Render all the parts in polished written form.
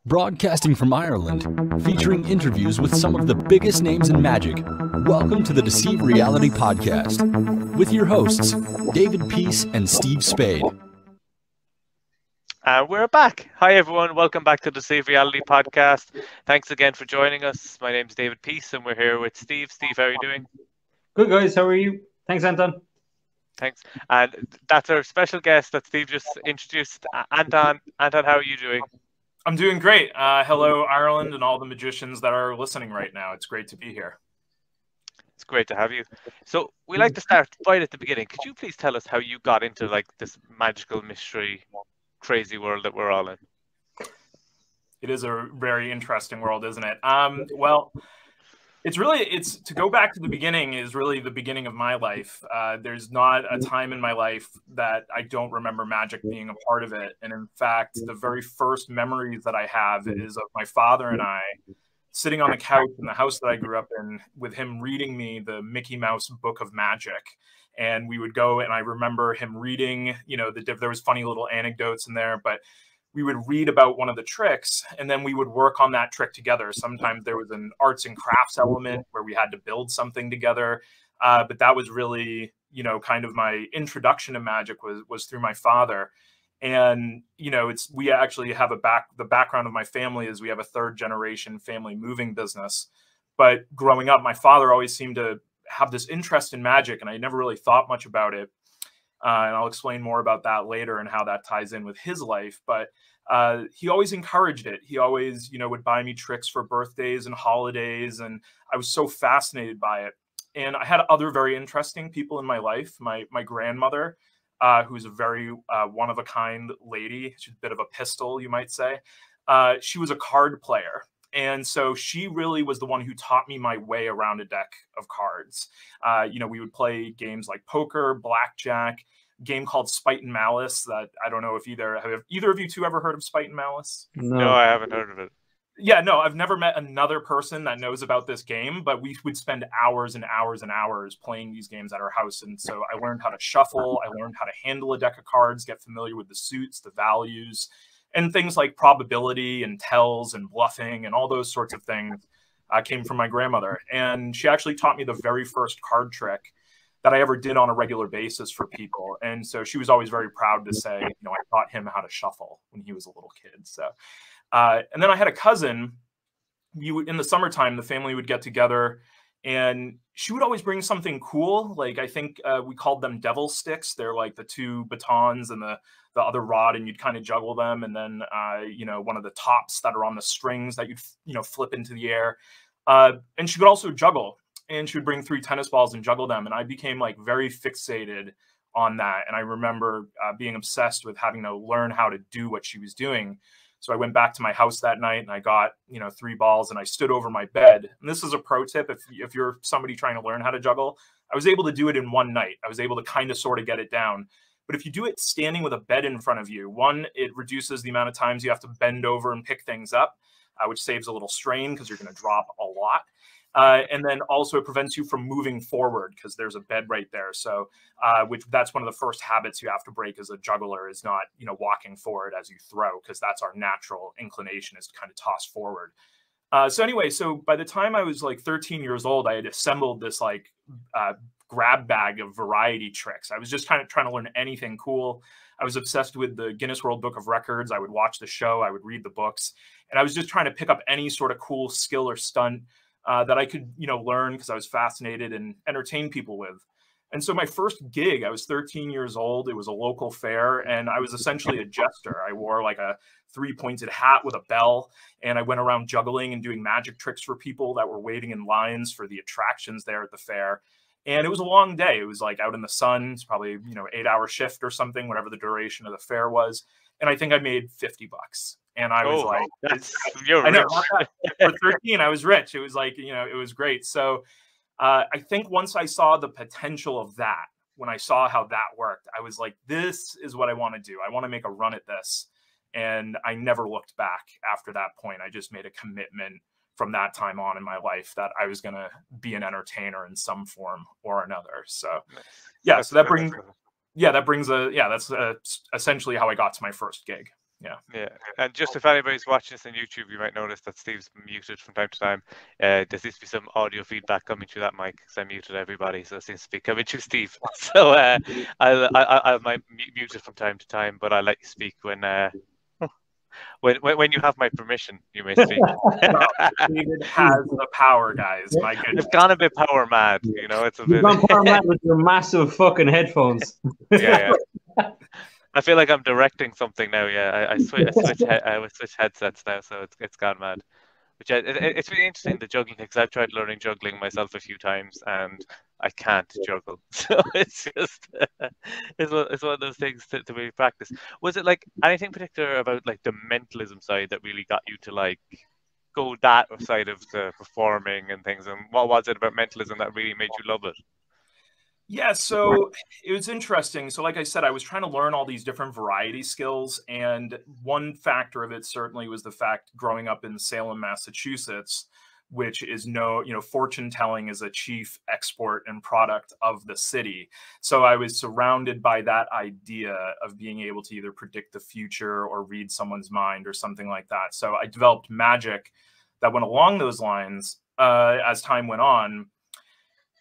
Broadcasting from Ireland, featuring interviews with some of the biggest names in magic. Welcome to the Deceive Reality Podcast with your hosts, David Peace and Steve Spade. And we're back. Hi, everyone. Welcome back to the Deceive Reality Podcast. Thanks again for joining us. My name's David Peace, and we're here with Steve. Steve, how are you doing? Good, guys. How are you? Thanks, Anton. Thanks. And that's our special guest that Steve just introduced, Anton. Anton, how are you doing? I'm doing great. Hello, Ireland, and all the magicians that are listening right now. It's great to be here. It's great to have you. So we like to start right at the beginning. Could you please tell us how you got into this magical mystery, crazy world that we're all in? It is a very interesting world, isn't it? Well, it's to go back to the beginning is really the beginning of my life. There's not a time in my life that I don't remember magic being a part of it. And in fact, the very first memories that I have is of my father and I sitting on the couch in the house that I grew up in with him reading me the Mickey Mouse Book of Magic. And we would go, and I remember him reading, there was funny little anecdotes in there, but we would read about one of the tricks, and then we would work on that trick together. Sometimes there was an arts and crafts element where we had to build something together. But that was really, kind of my introduction to magic was through my father. And, we actually have the background of my family is we have a third generation family moving business. But growing up, my father always seemed to have this interest in magic, and I never really thought much about it. And I'll explain more about that later and how that ties in with his life. But he always encouraged it. He always, would buy me tricks for birthdays and holidays. And I was so fascinated by it. And I had other very interesting people in my life. My grandmother, who's a very one-of-a-kind lady. She's a bit of a pistol, you might say. She was a card player. And so she really was the one who taught me my way around a deck of cards. We would play games like poker, blackjack, a game called Spite and Malice that I don't know if have either of you two ever heard of Spite and Malice? No, I haven't heard of it. Yeah, no, I've never met another person that knows about this game, but we would spend hours and hours and hours playing these games at our house. And so I learned how to shuffle. I learned how to handle a deck of cards, get familiar with the suits, the values, and things like probability and tells and bluffing and all those sorts of things came from my grandmother. And she actually taught me the very first card trick that I ever did on a regular basis for people. And so she was always very proud to say, I taught him how to shuffle when he was a little kid. So, and then I had a cousin. In the summertime, the family would get together, and she would always bring something cool. Like I think we called them devil sticks. They're like the two batons and the other rod, and you'd kind of juggle them. And then, one of the tops that are on the strings that you'd, flip into the air. And she would also juggle, and she would bring 3 tennis balls and juggle them. And I became very fixated on that. And I remember being obsessed with having to learn how to do what she was doing. So I went back to my house that night and I got, 3 balls, and I stood over my bed. And this is a pro tip. If you're somebody trying to learn how to juggle, I was able to do it in one night. I was able to kind of sort of get it down. But if you do it standing with a bed in front of you, one, it reduces the amount of times you have to bend over and pick things up, which saves a little strain because you're going to drop a lot. And then also it prevents you from moving forward because there's a bed right there. So that's one of the first habits you have to break as a juggler is not, walking forward as you throw, because that's our natural inclination is to kind of toss forward. So by the time I was 13 years old, I had assembled this grab bag of variety tricks. I was just kind of trying to learn anything cool. I was obsessed with the Guinness World Book of Records. I would watch the show. I would read the books. And I was just trying to pick up any sort of cool skill or stunt that I could, learn because I was fascinated and entertain people with. And so my first gig, I was 13 years old. It was a local fair, and I was essentially a jester. I wore a 3-pointed hat with a bell, and I went around juggling and doing magic tricks for people that were waiting in lines for the attractions there at the fair. And it was a long day. It was out in the sun. It's probably, 8-hour shift or something, whatever the duration of the fair was. And I think I made $50. And I was you're rich. For 13, I was rich. It was it was great. So I think once I saw the potential of that, when I saw how that worked, I was like, this is what I want to do. I want to make a run at this. And I never looked back after that point. I just made a commitment from that time on in my life that I was going to be an entertainer in some form or another. So, yeah, so that brings, that's essentially how I got to my first gig. Yeah. And just if anybody's watching this on YouTube, you might notice that Steve's muted from time to time. There seems to be some audio feedback coming through that mic because I muted everybody, so it seems to be coming through Steve. So I might mute it from time to time, but I'll let you speak when you have my permission. You may speak. Well, David has the power, guys. My goodness. I've gone a bit power mad, you know. It's a You've bit. gone power mad with your massive fucking headphones. Yeah. I feel like I'm directing something now. Yeah, I switch headsets now, so it's gone mad. Which it's really interesting, the juggling thing, because I've tried learning juggling myself a few times and I can't juggle. So it's just it's one of those things to really practice. Was it like anything particular about like the mentalism side that really got you to like go that side of the performing and things? And what was it about mentalism that really made you love it? Yeah, so it was interesting. So like I said, I was trying to learn all these different variety skills. And one factor of it certainly was the fact growing up in Salem, Massachusetts, which is fortune telling is a chief export and product of the city. So I was surrounded by that idea of being able to either predict the future or read someone's mind or something like that. So I developed magic that went along those lines as time went on.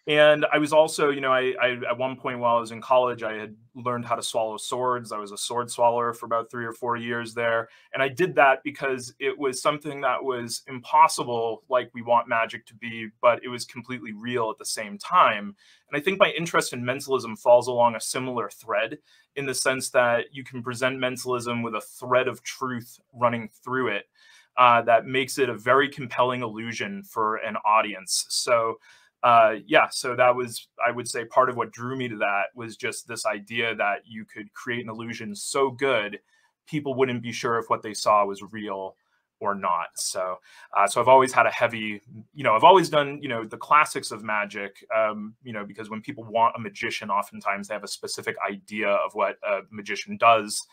And I was also, I at one point while I was in college, I had learned how to swallow swords. I was a sword swallower for about 3 or 4 years there. And I did that because it was something that was impossible, like we want magic to be, but it was completely real at the same time. And I think my interest in mentalism falls along a similar thread in the sense that you can present mentalism with a thread of truth running through it that makes it a very compelling illusion for an audience. So so that was, I would say, part of what drew me to that was just this idea that you could create an illusion so good, people wouldn't be sure if what they saw was real or not. So, so I've always had a heavy, I've always done, the classics of magic, because when people want a magician, oftentimes they have a specific idea of what a magician does,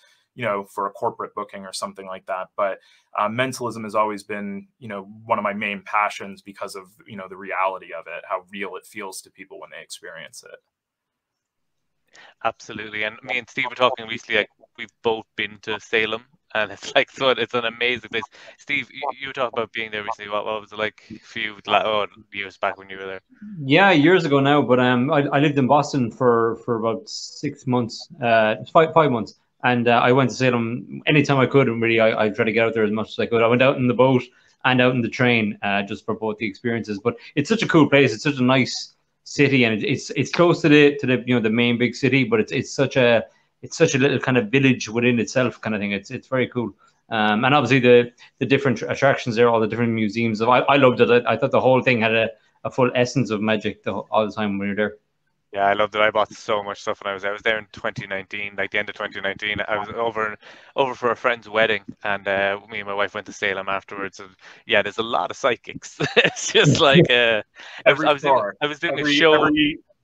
for a corporate booking or something like that. But mentalism has always been, one of my main passions because of, the reality of it, how real it feels to people when they experience it. Absolutely. And me and Steve were talking recently, like we've both been to Salem and it's like, so it's an amazing place. Steve, you were talking about being there recently. What was it like a few years back when you were there? Yeah, years ago now, but I lived in Boston for about 6 months, 5 months. And I went to Salem anytime I could, and really I tried to get out there as much as I could. I went out in the boat and out in the train just for both the experiences. But it's such a cool place. It's such a nice city, and it's close to the the main big city. But it's such a little kind of village within itself, kind of thing. It's very cool. And obviously the different attractions there, all the different museums. I loved it. I thought the whole thing had a full essence of magic all the time when we were there. Yeah, I loved it. I bought so much stuff when I was there. I was there in 2019, like the end of 2019. I was over for a friend's wedding, and me and my wife went to Salem afterwards. And yeah, there's a lot of psychics. It's just like I was doing a show.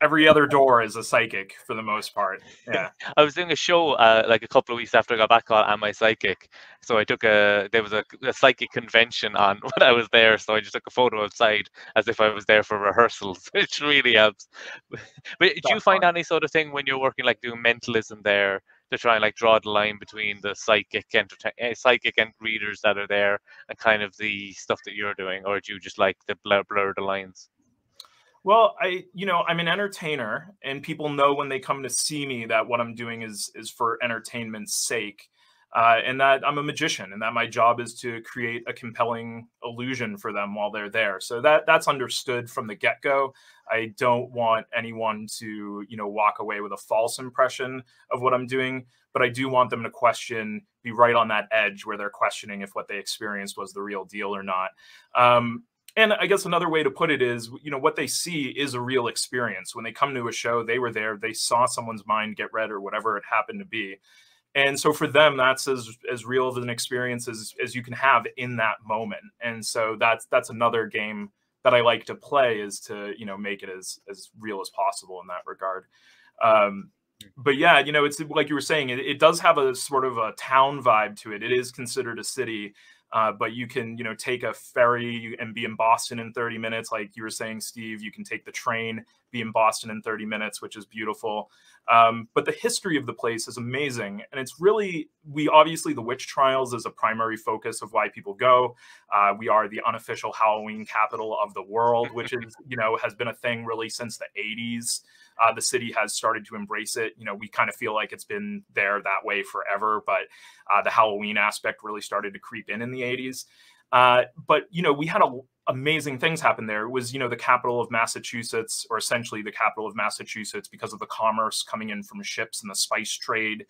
Every other door is a psychic for the most part. Yeah. I was doing a show like a couple of weeks after I got back on Am I Psychic? So I took there was a psychic convention on when I was there. So I just took a photo outside as if I was there for rehearsals, which really helps. But do you find any sort of thing when you're working, like doing mentalism there, to try and like draw the line between the psychic and readers that are there and kind of the stuff that you're doing, or do you just like to blur the lines? Well, I'm an entertainer, and people know when they come to see me that what I'm doing is for entertainment's sake, and that I'm a magician, and that my job is to create a compelling illusion for them while they're there. So that's understood from the get-go. I don't want anyone to, walk away with a false impression of what I'm doing, but I do want them to be right on that edge where they're questioning if what they experienced was the real deal or not. And I guess another way to put it is, what they see is a real experience. When they come to a show, they were there, they saw someone's mind get read or whatever it happened to be. And so for them, that's as real of an experience as you can have in that moment. And so that's another game that I like to play, is to, make it as real as possible in that regard. But yeah, it's like you were saying, it does have a sort of a town vibe to it. It is considered a city. But you can, you know, take a ferry and be in Boston in 30 minutes. Like you were saying, Steve, you can take the train, be in Boston in 30 minutes, which is beautiful. But the history of the place is amazing. And it's really, obviously the witch trials is a primary focus of why people go. We are the unofficial Halloween capital of the world, which is, you know, has been a thing really since the 80s. The city has started to embrace it. You know, we kind of feel like it's been there that way forever, but the Halloween aspect really started to creep in the 80s. But, you know, we had amazing things happen there. It was, you know, the capital of Massachusetts, or essentially the capital of Massachusetts, because of the commerce coming in from ships and the spice trade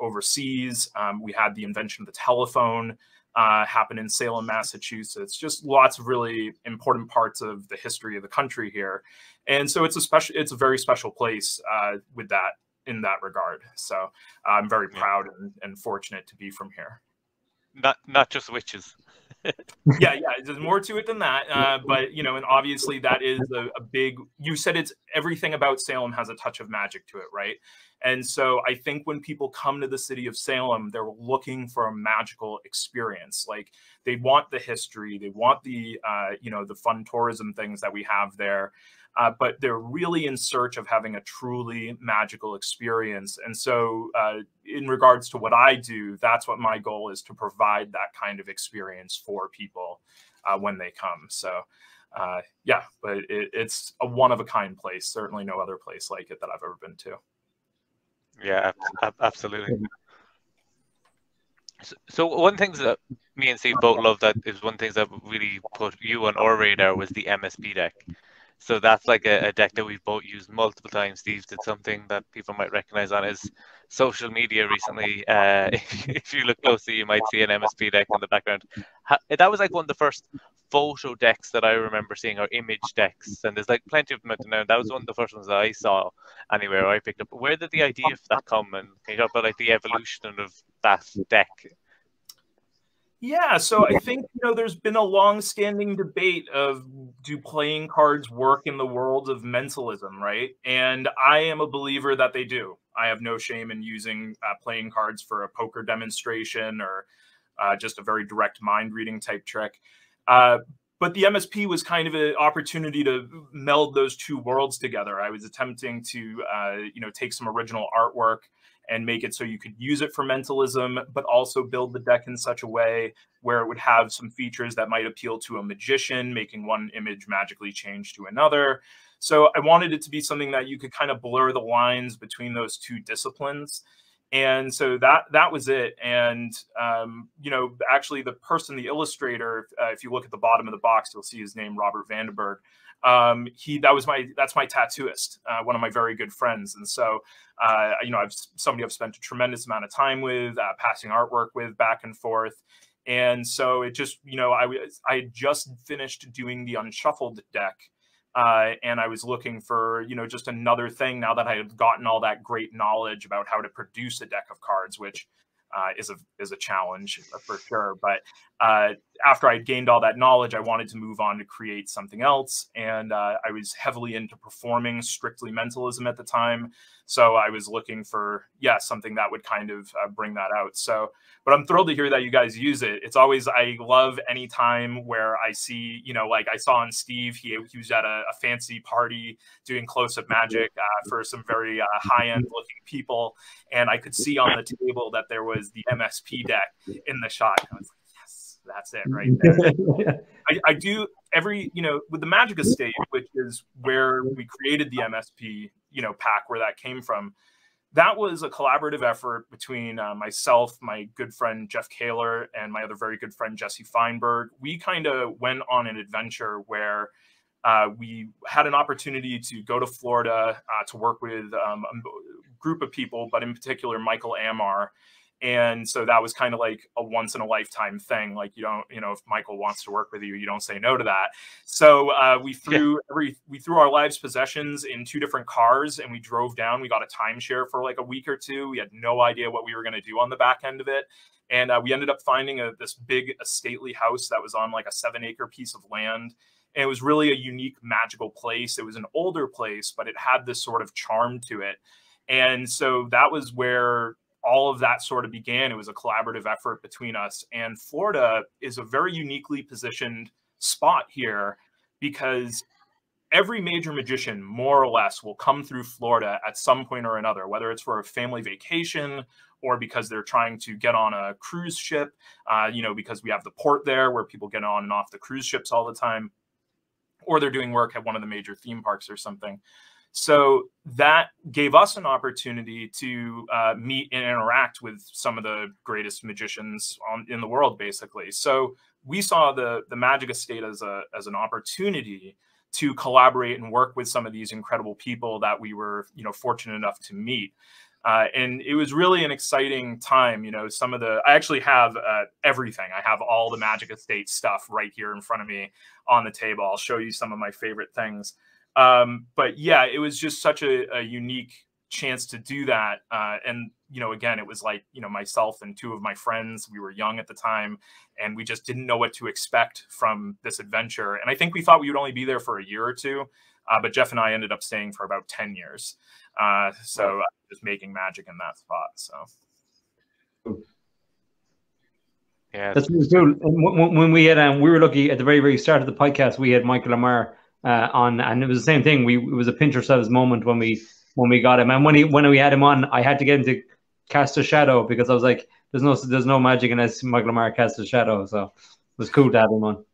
overseas. We had the invention of the telephone happen in Salem, Massachusetts. Just lots of really important parts of the history of the country here. And so it's a very special place with that, in that regard. So I'm very proud and fortunate to be from here. Not just witches. yeah, there's more to it than that. But, you know, and obviously that is a big, you said it's everything about Salem has a touch of magic to it, right? And so I think when people come to the city of Salem, they're looking for a magical experience. Like they want the history, they want the, you know, the fun tourism things that we have there. But they're really in search of having a truly magical experience. And so in regards to what I do, that's what my goal is, to provide that kind of experience for people when they come. So yeah, but it's a one-of-a-kind place. Certainly no other place like it that I've ever been to. Yeah, absolutely. So one thing that me and Steve both love, that is one thing that really put you on our radar, was the MSP deck. So that's like a deck that we've both used multiple times. Steve did something that people might recognize on his social media recently. If you look closely, you might see an MSP deck in the background. That was like one of the first photo decks that I remember seeing, or image decks. And there's like plenty of them out there now. That was one of the first ones that I saw anywhere, I picked up. Where did the idea for that come? And can you talk about like the evolution of that deck? Yeah, so I think, you know, there's been a long-standing debate of, do playing cards work in the world of mentalism, right? And I am a believer that they do. I have no shame in using playing cards for a poker demonstration, or just a very direct mind-reading type trick. But the MSP was kind of an opportunity to meld those two worlds together. I was attempting to, you know, take some original artwork and make it so you could use it for mentalism, but also build the deck in such a way where it would have some features that might appeal to a magician, making one image magically change to another. So I wanted it to be something that you could kind of blur the lines between those two disciplines. And so that was it. And, you know, actually the illustrator, if you look at the bottom of the box, you'll see his name, Robert Vandenberg. That's my tattooist, one of my very good friends. And so, you know, somebody I've spent a tremendous amount of time with, passing artwork with back and forth. And so it just, you know, I had just finished doing the Unshuffled deck. And I was looking for, you know, just another thing now that I had gotten all that great knowledge about how to produce a deck of cards, which is a challenge for sure. But after I'd gained all that knowledge, I wanted to move on to create something else. And I was heavily into performing strictly mentalism at the time. So I was looking for, something that would kind of bring that out. So, but I'm thrilled to hear that you guys use it. It's always, I love any time where I see, you know, like I saw on Steve, he was at a fancy party doing close-up magic for some very high-end looking people. And I could see on the table that there was the MSP deck in the shot. I was like, yes, that's it right there. I do every, you know, with the Magic Estate, which is where we created the MSP, you know, pack, where that came from. That was a collaborative effort between myself, my good friend Jeff Kaler, and my other very good friend Jesse Feinberg. We kind of went on an adventure where we had an opportunity to go to Florida to work with a group of people, but in particular Michael Amar. And so that was kind of like a once in a lifetime thing. Like, you don't, you know, if Michael wants to work with you, you don't say no to that. So we threw our lives' possessions in 2 different cars, and we drove down. We got a timeshare for like a week or 2. We had no idea what we were going to do on the back end of it. And we ended up finding this big stately house that was on like a 7-acre piece of land. And it was really a unique, magical place. It was an older place, but it had this sort of charm to it. And so that was where all of that sort of began. It was a collaborative effort between us. And Florida is a very uniquely positioned spot here because every major magician, more or less, will come through Florida at some point or another, whether it's for a family vacation or because they're trying to get on a cruise ship, because we have the port there where people get on and off the cruise ships all the time, or they're doing work at one of the major theme parks or something. So that gave us an opportunity to meet and interact with some of the greatest magicians in the world, basically. So we saw the Magic Estate as an opportunity to collaborate and work with some of these incredible people that we were, fortunate enough to meet. And it was really an exciting time. I actually have everything. I have all the Magic Estate stuff right here in front of me on the table. I'll show you some of my favorite things. But yeah, it was just such a unique chance to do that. And, again, it was like, myself and two of my friends, we were young at the time, and we just didn't know what to expect from this adventure. And I think we thought we would only be there for a year or two, but Jeff and I ended up staying for about 10 years. Just making magic in that spot. So. Yeah, that's really cool. And when we had, we were lucky at the very, very start of the podcast, we had Michael Lamar on, and it was the same thing. It was a pinch ourselves moment when we got him, and when we had him on, I had to get him to cast a shadow because I was like, there's no magic unless Michael Lamar casts a shadow. So it was cool to have him on.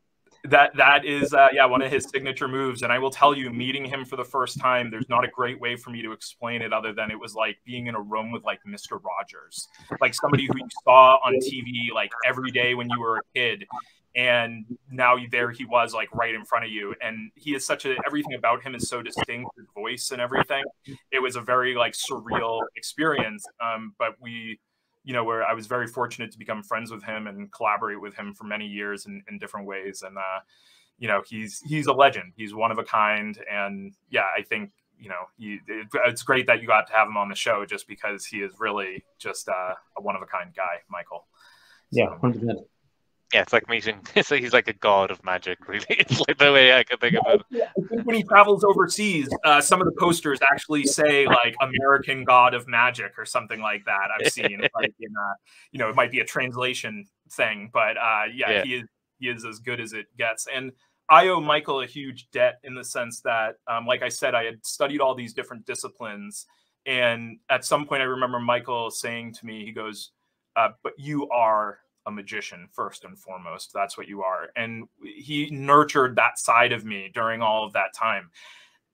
That is one of his signature moves, and I will tell you, meeting him for the first time, there's not a great way for me to explain it other than it was like being in a room with like Mr. Rogers, like somebody who you saw on TV like every day when you were a kid, and now there he was like right in front of you, and he is everything about him is so distinct, his voice and everything. It was a very like surreal experience, but where I was very fortunate to become friends with him and collaborate with him for many years in different ways. And, he's a legend. He's one of a kind. And yeah, I think, it's great that you got to have him on the show just because he is really just a one of a kind guy, Michael. Yeah, 100%. Yeah, it's like meeting. So he's like a god of magic, really. It's like the way I can think about it. Yeah, I think when he travels overseas, some of the posters actually say like "American God of Magic" or something like that. I've seen, like it might be a translation thing, but he is as good as it gets. And I owe Michael a huge debt in the sense that, like I said, I had studied all these different disciplines, and at some point, I remember Michael saying to me, he goes, "But you are a magician first and foremost. That's what you are." And he nurtured that side of me during all of that time.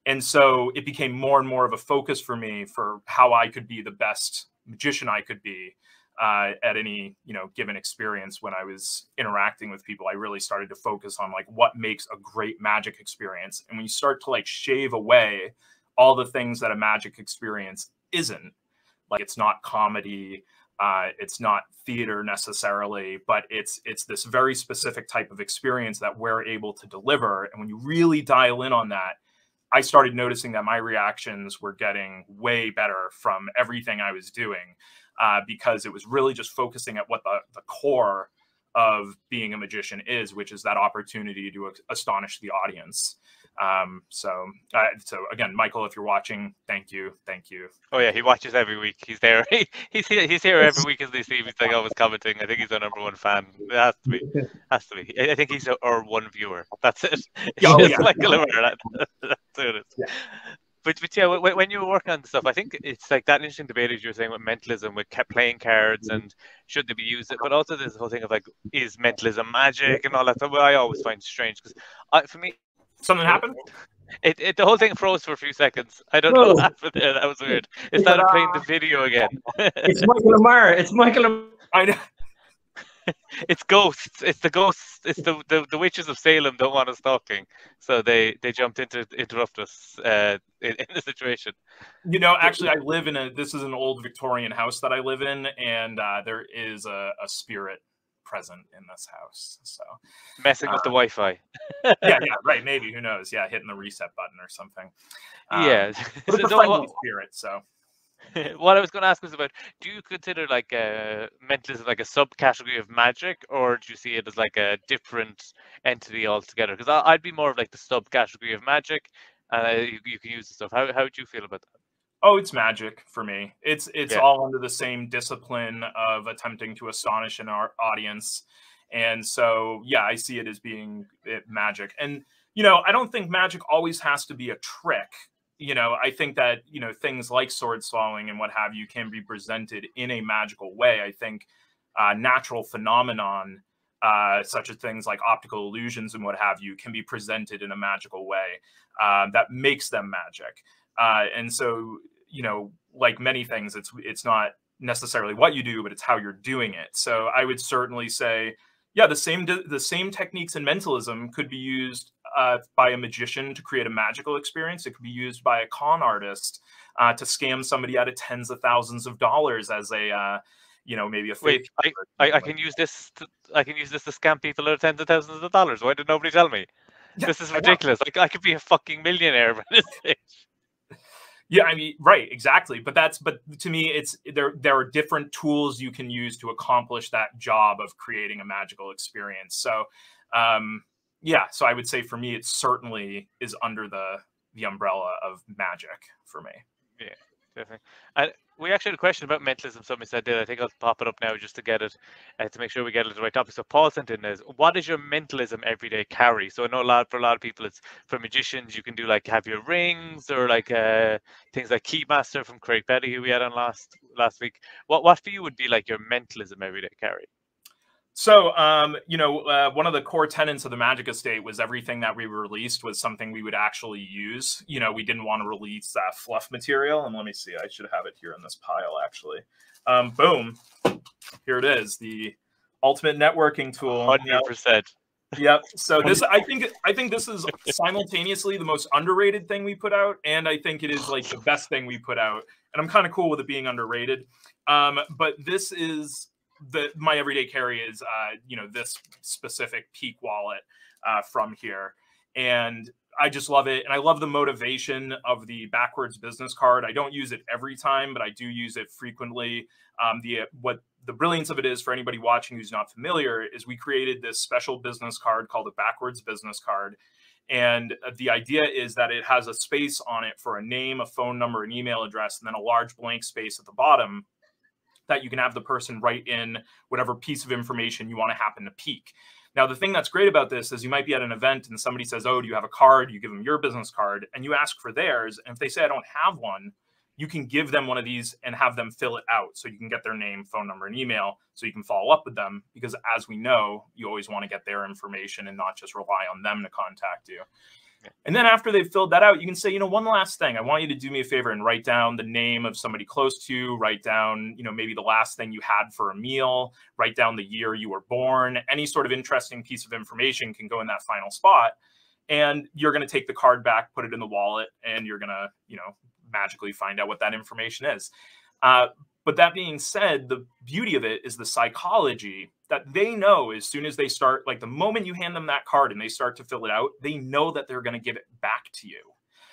And so it became more and more of a focus for me for how I could be the best magician I could be at any, given experience. When I was interacting with people, I really started to focus on like what makes a great magic experience. And when you start to like shave away all the things that a magic experience isn't, like it's not comedy, it's not theater necessarily, but it's this very specific type of experience that we're able to deliver. And when you really dial in on that, I started noticing that my reactions were getting way better from everything I was doing, because it was really just focusing at what the core of being a magician is, which is that opportunity to astonish the audience. So again, Michael, if you're watching, thank you. Oh yeah, he watches every week. He's there. He's here every week as Deceive. He's like always commenting. I think he's our #1 fan. It has to be. I think he's our one viewer. That's it. Michael Lamar. That's it. Yeah. But yeah, when you were working on the stuff, I think it's like that interesting debate as you were saying with mentalism, with playing cards and should they be used, but also there's the whole thing of like, is mentalism magic and all that stuff. Well, I always find strange because for me, something happened. The whole thing froze for a few seconds. I don't know what happened there. That was weird. It started playing the video again. It's Michael Lamar. It's Michael Lamar. I know. It's ghosts. It's the ghosts. It's the witches of Salem don't want us talking, so they jumped in to interrupt us in the situation. Actually, this is an old Victorian house that I live in, and there is a spirit present in this house, so messing with the Wi-Fi. yeah, right. Maybe, who knows? Yeah, hitting the reset button or something. Yeah, but it's a friendly spirit. So, what I was going to ask was about: do you consider like mentalism like a subcategory of magic, or do you see it as like a different entity altogether? Because I'd be more of like the subcategory of magic, and you can use the stuff. How would you feel about that? Oh, it's magic for me. It's Yeah. all under the same discipline of attempting to astonish an audience. And so, yeah, I see it as being magic. And, I don't think magic always has to be a trick. I think that, things like sword swallowing and what have you can be presented in a magical way. I think natural phenomenon, such as things like optical illusions and what have you, can be presented in a magical way that makes them magic. And so, like many things, it's not necessarily what you do, but it's how you're doing it. So I would certainly say, yeah, the same techniques in mentalism could be used by a magician to create a magical experience. It could be used by a con artist to scam somebody out of tens of thousands of dollars as a maybe a fake. Wait, I can use this. I can use this to scam people out of tens of thousands of dollars. Why did nobody tell me? Yeah, this is ridiculous. I could be a fucking millionaire by this stage. Yeah, I mean, right, exactly. But to me, it's there are different tools you can use to accomplish that job of creating a magical experience. So, yeah, so I would say for me, it certainly is under the umbrella of magic for me. Yeah, definitely. And we actually had a question about mentalism. Somebody said that. I think I'll pop it up now just to get it, to make sure we get it the right topic. So Paul sent in is, what is your mentalism everyday carry? So I know for a lot of people, it's for magicians. You can do like have your rings or like things like Keymaster from Craig Petty, who we had on last week. What for you would be like your mentalism everyday carry? So, one of the core tenets of the Magic Estate was everything that we released was something we would actually use. We didn't want to release that fluff material. And let me see, I should have it here in this pile, actually. Boom. Here it is, the ultimate networking tool. 100%. Yep. So this, I think this is simultaneously the most underrated thing we put out, and I think it is like the best thing we put out. And I'm kind of cool with it being underrated. But this is my everyday carry is this specific Peak wallet from here, and I just love it. And I love the motivation of the backwards business card. I don't use it every time, but I do use it frequently. What the brilliance of it is, for anybody watching who's not familiar, is we created this special business card called a backwards business card. And the idea is that it has a space on it for a name, a phone number, an email address, and then a large blank space at the bottom that you can have the person write in whatever piece of information you want to happen to peak. Now, the thing that's great about this is you might be at an event and somebody says, oh, do you have a card? You give them your business card and you ask for theirs. And if they say, I don't have one, you can give them one of these and have them fill it out. So you can get their name, phone number, and email so you can follow up with them. Because as we know, you always want to get their information and not just rely on them to contact you. And then after they've filled that out, you can say, one last thing. I want you to do me a favor and write down the name of somebody close to you, write down, maybe the last thing you had for a meal, write down the year you were born. Any sort of interesting piece of information can go in that final spot. And you're going to take the card back, put it in the wallet, and you're going to, magically find out what that information is. But that being said, the beauty of it is the psychology that they know as soon as they start, like the moment you hand them that card and they start to fill it out, they know that they're going to give it back to you.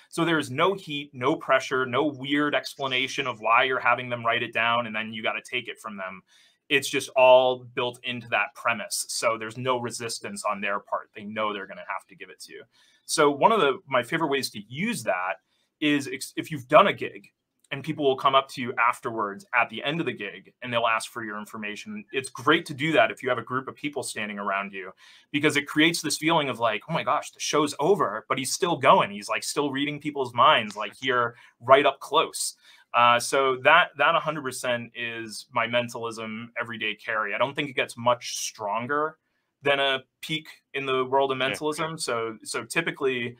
So there's no heat, no pressure, no weird explanation of why you're having them write it down and then you got to take it from them. It's just all built into that premise. So there's no resistance on their part. They know they're going to have to give it to you. So one of my favorite ways to use that is if you've done a gig, and people will come up to you afterwards at the end of the gig and they'll ask for your information. It's great to do that if you have a group of people standing around you, because it creates this feeling of like, oh my gosh, the show's over, but he's still going. He's like still reading people's minds, like here right up close. So that 100% is my mentalism everyday carry. I don't think it gets much stronger than a peak in the world of mentalism. So typically,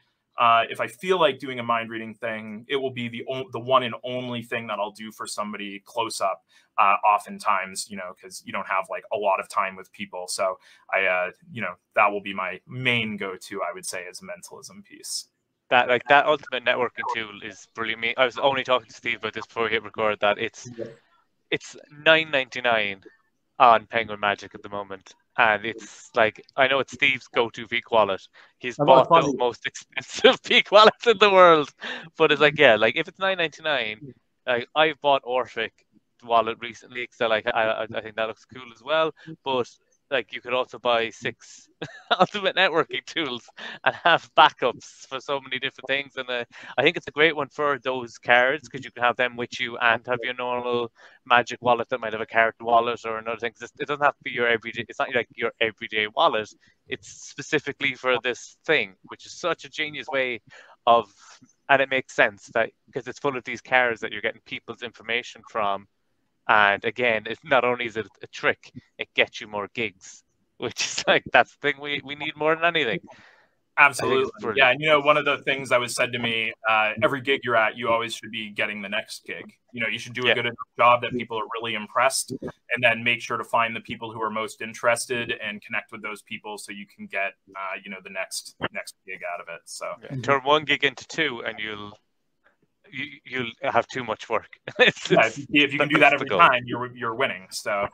if I feel like doing a mind reading thing, it will be the one and only thing that I'll do for somebody close up. Oftentimes, because you don't have like a lot of time with people. So that will be my main go-to, I would say, as a mentalism piece. That ultimate networking tool is brilliant. I was only talking to Steve about this before we hit record, that it's $9.99 on Penguin Magic at the moment. And it's like, I know it's Steve's go-to Peak wallet. He's bought the most expensive Peak wallets in the world. But it's like, yeah, like if it's $9.99, like I've bought Orphic wallet recently because I think that looks cool as well. But like you could also buy 6 ultimate networking tools and have backups for so many different things. And I think it's a great one for those cards because you can have them with you and have your normal Magic wallet that might have a card wallet or another thing. It doesn't have to be your everyday. It's not like your everyday wallet. It's specifically for this thing, which is such a genius way of, and it makes sense that because it's full of these cards that you're getting people's information from. And again, it's not only is it a trick, it gets you more gigs, which is like that's the thing we need more than anything. Absolutely. Yeah. And, one of the things that was said to me, every gig you're at, you always should be getting the next gig. You should do a good enough job that people are really impressed, and then make sure to find the people who are most interested and connect with those people so you can get, the next gig out of it. So turn 1 gig into 2 and you'll have too much work. If you can do that every time, you're winning. So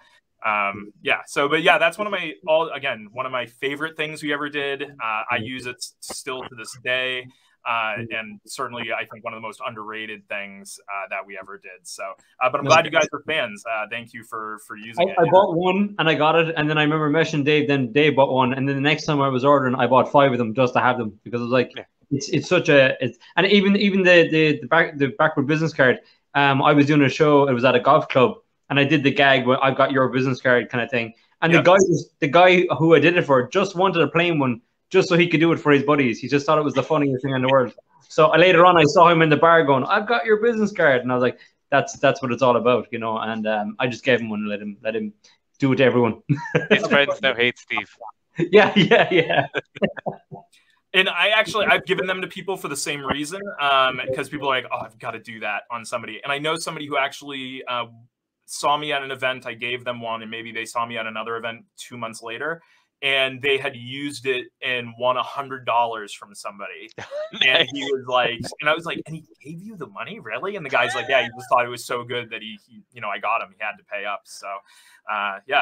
that's one of my favorite things we ever did. I use it still to this day, and certainly I think one of the most underrated things that we ever did. So, but I'm glad you guys are fans. Thank you for using it. I bought one and I got it, and then I remember messaging Dave. Then Dave bought one, and then the next time I was ordering, I bought 5 of them just to have them because it was like. Yeah. It's such a and even the backward business card. I was doing a show. It was at a golf club, and I did the gag where I've got your business card kind of thing. And the guy who I did it for just wanted a plain one, just so he could do it for his buddies. He just thought it was the funniest thing in the world. So later on, I saw him in the bar going, "I've got your business card," and I was like, "That's what it's all about," And I just gave him one and let him do it to everyone. His friends now hate Steve. Yeah. And I've given them to people for the same reason, because people are like, "Oh, I've got to do that on somebody." And I know somebody who actually saw me at an event. I gave them one, and maybe they saw me at another event 2 months later, and they had used it and won $100 from somebody. Nice. And he was like, and I was like, "And he gave you the money, really?" And the guy's like, "Yeah, he just thought it was so good that he I got him. He had to pay up." So,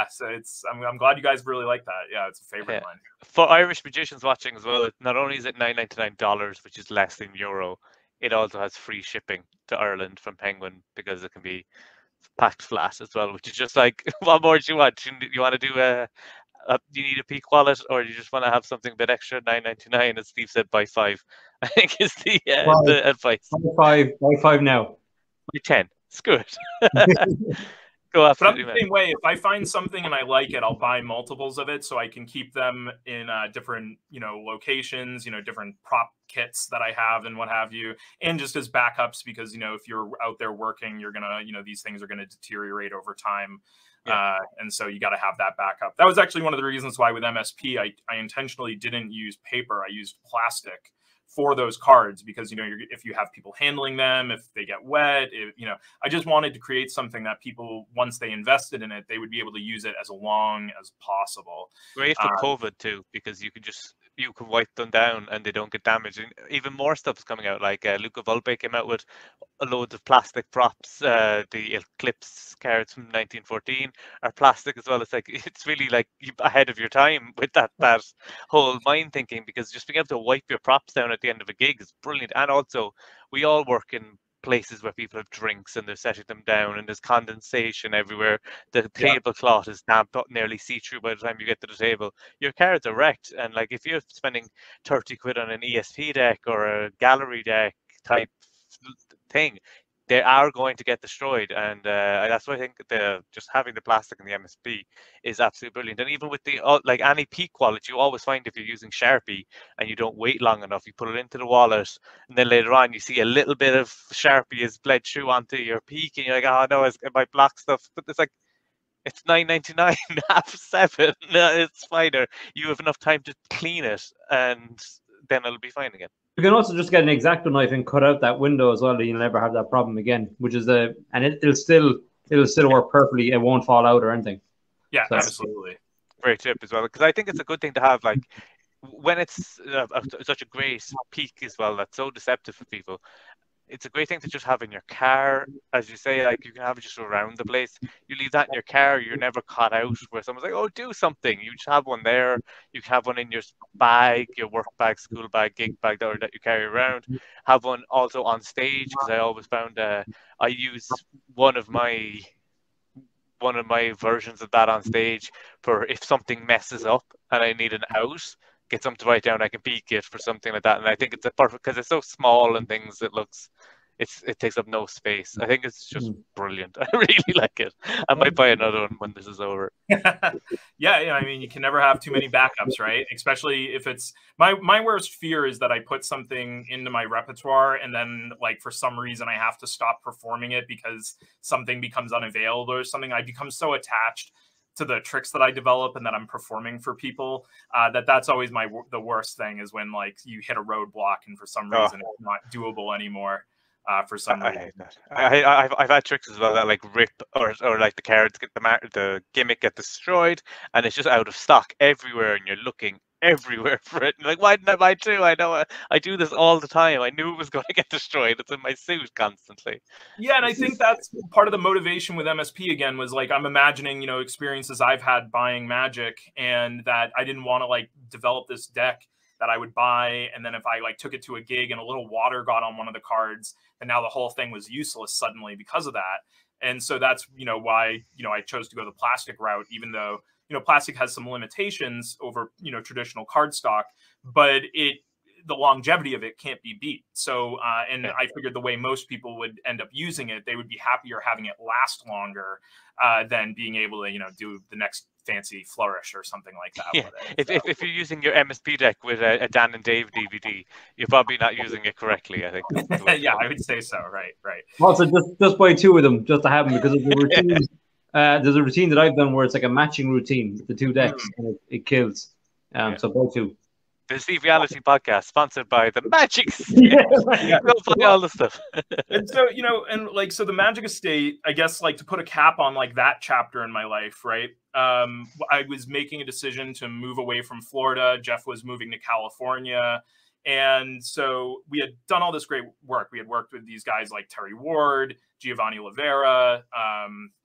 so I'm glad you guys really like that. Yeah, it's a favorite line. For Irish magicians watching as well, not only is it $9.99, which is less than euro, it also has free shipping to Ireland from Penguin because it can be packed flat as well, which is just like, what more do you want? You want to do you need a peak wallet, or you just want to have something a bit extra? $9.99, as Steve said, buy 5. I think is the advice. Buy 5 now. Buy 10. It's good. Go absolutely. But I'm the same way. If I find something and I like it, I'll buy multiples of it so I can keep them in different, locations, different prop kits that I have and what have you, and just as backups because if you're out there working, you're gonna, these things are gonna deteriorate over time. Yeah. And so you got to have that backup. That was actually one of the reasons why with MSP, I intentionally didn't use paper. I used plastic for those cards because, if you have people handling them, if they get wet, I just wanted to create something that people, once they invested in it, they would be able to use it as long as possible. Great for COVID too, because you can wipe them down and they don't get damaged. And even more stuff is coming out, like Luca Volpe came out with a load of plastic props. The Eclipse cards from 1914 are plastic as well. It's really like ahead of your time with that whole mind thinking, because just being able to wipe your props down at the end of a gig is brilliant. And also, we all work in places where people have drinks and they're setting them down and there's condensation everywhere. The tablecloth is damp, nearly see-through by the time you get to the table. Your cards are wrecked, and like if you're spending 30 quid on an ESP deck or a gallery deck type thing, they are going to get destroyed, and that's why I think just having the plastic in the MSP is absolutely brilliant. And even with the like any peak wallet, you always find if you're using Sharpie and you don't wait long enough, you put it into the wallet, and then later on you see a little bit of Sharpie has bled through onto your peak, and you're like, "Oh no, I might block stuff." But it's like, it's $9.99, half 7. No, it's fine. You have enough time to clean it, and then it'll be fine again. You can also just get an X-Acto knife and cut out that window as well. You'll never have that problem again, which is and it'll still work perfectly. It won't fall out or anything. Yeah, so. Absolutely. Great tip as well, because I think it's a good thing to have, like when it's such a great peak as well. That's so deceptive for people. It's a great thing to just have in your car, as you say. Like you can have it just around the place. You leave that in your car, you're never caught out where someone's like, "Oh, do something." You just have one there. You can have one in your bag, your work bag, school bag, gig bag that you carry around. Have one also on stage, because I always found I use one of my one of my versions of that on stage for if something messes up and I need an out, get something to write down, I can peek it for something like that. And I think it's a perfect, because it's so small and things, it takes up no space. I think it's just brilliant. I really like it. I might buy another one when this is over. Yeah, I mean, you can never have too many backups, right? Especially if it's my worst fear is that I put something into my repertoire and then, like, for some reason I have to stop performing it because something becomes unavailable or something. I become so attached to the tricks that I develop and that I'm performing for people that's always the worst thing, is when, like, you hit a roadblock and for some reason it's not doable anymore. For some reason. I hate that. I've had tricks as well that, like, rip or like the cards get the gimmick get destroyed and it's just out of stock everywhere and you're looking everywhere for it. And like, why didn't I buy two? I know I do this all the time. I knew it was going to get destroyed. It's in my suit constantly. Yeah, and I think that's part of the motivation with MSP again, was like, I'm imagining, experiences I've had buying Magic, and that I didn't want to, like, develop this deck that I would buy, and then if I, like, took it to a gig and a little water got on one of the cards, and now the whole thing was useless suddenly because of that. And so that's why I chose to go the plastic route, even though plastic has some limitations over traditional cardstock, but the longevity of it can't be beat. So I figured the way most people would end up using it, they would be happier having it last longer than being able to do the next fancy flourish or something like that. Yeah. With it. If you're using your MSP deck with a Dan and Dave DVD, you're probably not using it correctly, I think. Yeah, I would say so. Right. Also, just buy two of them just to have them, because of the routine. There's a routine that I've done where it's like a matching routine with the two decks, and it kills. So buy two. The Deceive Reality podcast, sponsored by the Magic Estate. Go play all the stuff. And so, so the Magic Estate, I guess, like, to put a cap on, like, that chapter in my life, right? I was making a decision to move away from Florida. Jeff was moving to California. And so we had done all this great work. We had worked with these guys like Terry Ward, Giovanni Oliveira,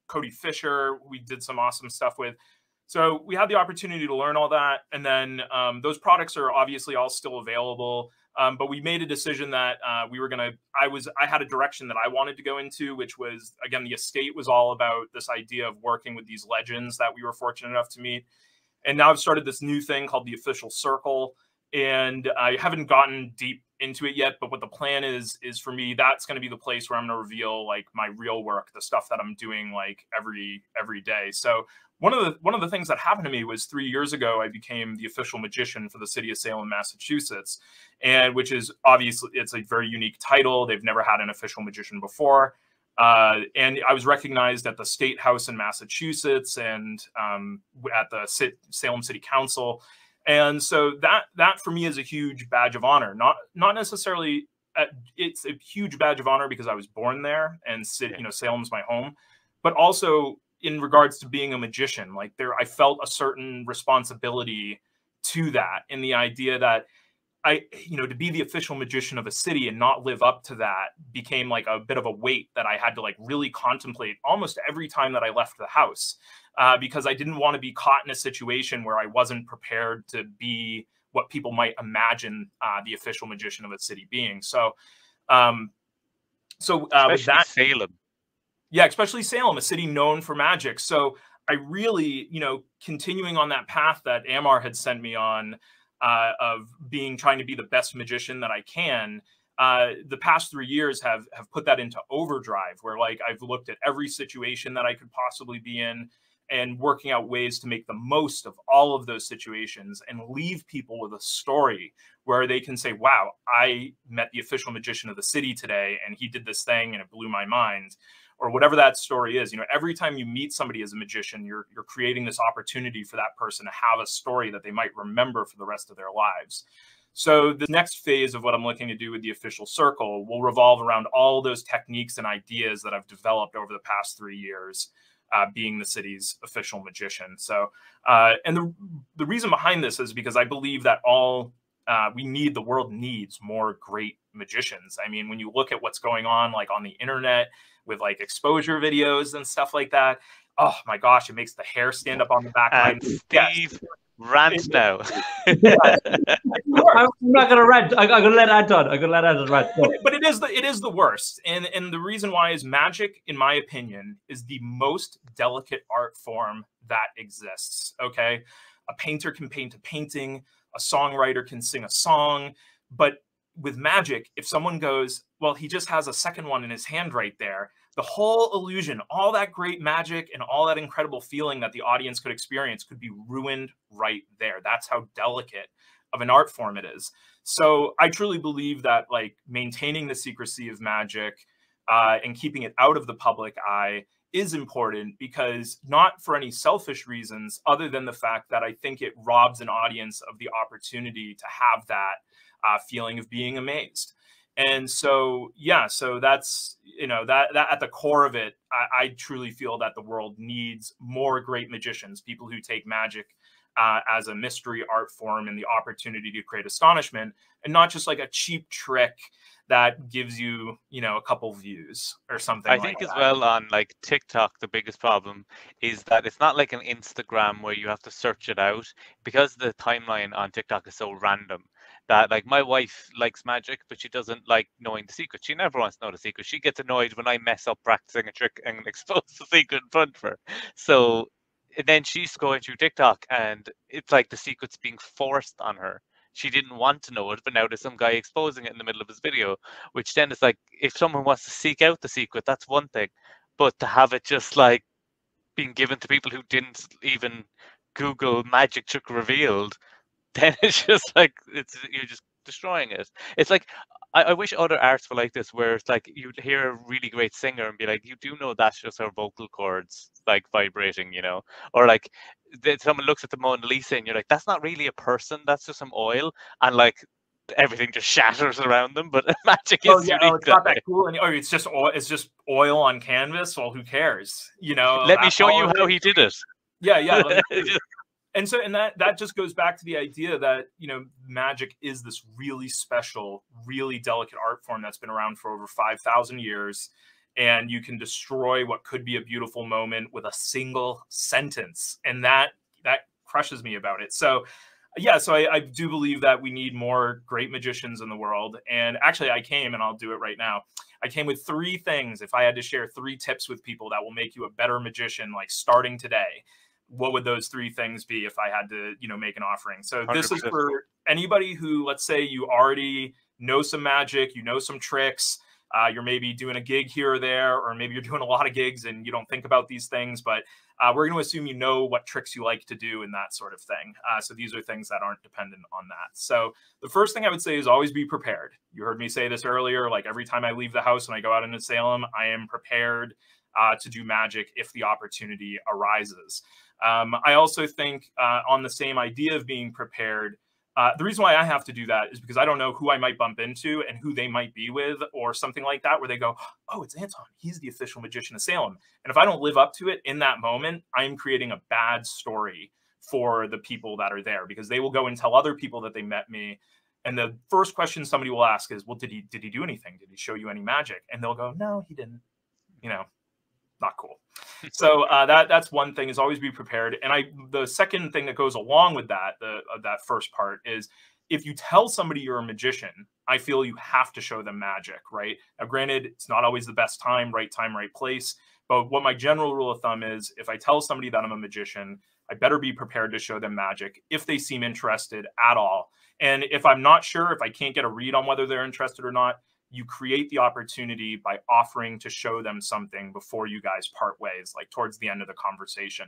Cody Fisher. We did some awesome stuff with. So we had the opportunity to learn all that. And then those products are obviously all still available. But we made a decision that I had a direction that I wanted to go into, which was, again, the estate was all about this idea of working with these legends that we were fortunate enough to meet. And now I've started this new thing called the Official Circle. And I haven't gotten deep into it yet, but what the plan is for me, that's going to be the place where I'm going to reveal, like, my real work, the stuff that I'm doing, like, every day. So one of the things that happened to me was 3 years ago, I became the official magician for the city of Salem, Massachusetts, and which is obviously, it's a very unique title. They've never had an official magician before. And I was recognized at the State House in Massachusetts and at the Salem City Council. And so that for me is a huge badge of honor. Not necessarily, it's a huge badge of honor because I was born there and Salem's my home, but also in regards to being a magician, like, I felt a certain responsibility to that, in the idea that to be the official magician of a city and not live up to that became like a bit of a weight that I had to, like, really contemplate almost every time that I left the house, because I didn't want to be caught in a situation where I wasn't prepared to be what people might imagine the official magician of a city being. So, with that, Salem. Yeah, especially Salem, a city known for magic. So I really, continuing on that path that Amar had sent me on, of trying to be the best magician that I can, the past 3 years have put that into overdrive, where, like, I've looked at every situation that I could possibly be in and working out ways to make the most of all of those situations and leave people with a story where they can say, wow, I met the official magician of the city today and he did this thing and it blew my mind. Or whatever that story is. Every time you meet somebody as a magician, you're creating this opportunity for that person to have a story that they might remember for the rest of their lives. So the next phase of what I'm looking to do with the Official Circle will revolve around all those techniques and ideas that I've developed over the past 3 years, being the city's official magician. So, and the reason behind this is because I believe that the world needs more great magicians. I mean, when you look at what's going on, like, on the internet with, like, exposure videos and stuff like that, oh my gosh, it makes the hair stand up on the back of my neck. Steve Rant now. I'm not gonna rant. I'm gonna let Anton. I'm gonna let Anton rant. But it is the worst, and the reason why is magic, in my opinion, is the most delicate art form that exists. Okay, a painter can paint a painting, a songwriter can sing a song, but with magic, if someone goes, well, he just has a second one in his hand right there, the whole illusion, all that great magic and all that incredible feeling that the audience could experience could be ruined right there. That's how delicate of an art form it is. So I truly believe that like maintaining the secrecy of magic and keeping it out of the public eye is important, because not for any selfish reasons other than the fact that I think it robs an audience of the opportunity to have that feeling of being amazed. And so, yeah, so that's, you know, that at the core of it, I truly feel that the world needs more great magicians, people who take magic as a mystery art form and the opportunity to create astonishment, and not just like a cheap trick that gives you, you know, a couple views or something. I think as well on like TikTok, the biggest problem is that it's not like an Instagram where you have to search it out, because the timeline on TikTok is so random that like my wife likes magic, but she doesn't like knowing the secret. She never wants to know the secret. She gets annoyed when I mess up practicing a trick and expose the secret in front of her. So and then she's going through TikTok and it's like the secret's being forced on her. She didn't want to know it, but now there's some guy exposing it in the middle of his video, which then is like, if someone wants to seek out the secret, that's one thing. But to have it just like being given to people who didn't even Google magic trick revealed, then it's just like, you're just destroying it. It's like, I wish other arts were like this, where it's like you'd hear a really great singer and be like, you do know that's just her vocal cords like vibrating, you know? Or like someone looks at the Mona Lisa and you're like, that's not really a person, that's just some oil, and like everything just shatters around them. But magic is unique. It's not that cool. And it's just oil on canvas. Well, who cares? You know. Let me show you how he did it. Yeah. And so, and that just goes back to the idea that, you know, magic is this really special, really delicate art form that's been around for over 5,000 years. And you can destroy what could be a beautiful moment with a single sentence. And that crushes me about it. So, yeah, so I do believe that we need more great magicians in the world. And actually, I came, and I'll do it right now. I came with 3 things. If I had to share 3 tips with people that will make you a better magician, like starting today, what would those 3 things be if I had to, you know, make an offering? So this 100%. Is for anybody who, let's say you already know some magic, you know some tricks, you're maybe doing a gig here or there, or maybe you're doing a lot of gigs and you don't think about these things, but we're going to assume you know what tricks you like to do and that sort of thing. So these are things that aren't dependent on that. So the first thing I would say is always be prepared. You heard me say this earlier, like every time I leave the house and I go out into Salem, I am prepared to do magic if the opportunity arises. I also think on the same idea of being prepared, the reason why I have to do that is because I don't know who I might bump into and who they might be with or something like that, where they go, oh, it's Anton. He's the official magician of Salem. And if I don't live up to it in that moment, I'm creating a bad story for the people that are there, because they will go and tell other people that they met me. And the first question somebody will ask is, well, did he do anything? Did he show you any magic? And they'll go, no, he didn't. You know, not cool. So that's one thing, is always be prepared. And the second thing that goes along with that, that first part, is if you tell somebody you're a magician, I feel you have to show them magic, right? Now, granted, it's not always the best time, right place. But what my general rule of thumb is, if I tell somebody that I'm a magician, I better be prepared to show them magic if they seem interested at all. And if I'm not sure, if I can't get a read on whether they're interested or not, you create the opportunity by offering to show them something before you guys part ways, like towards the end of the conversation.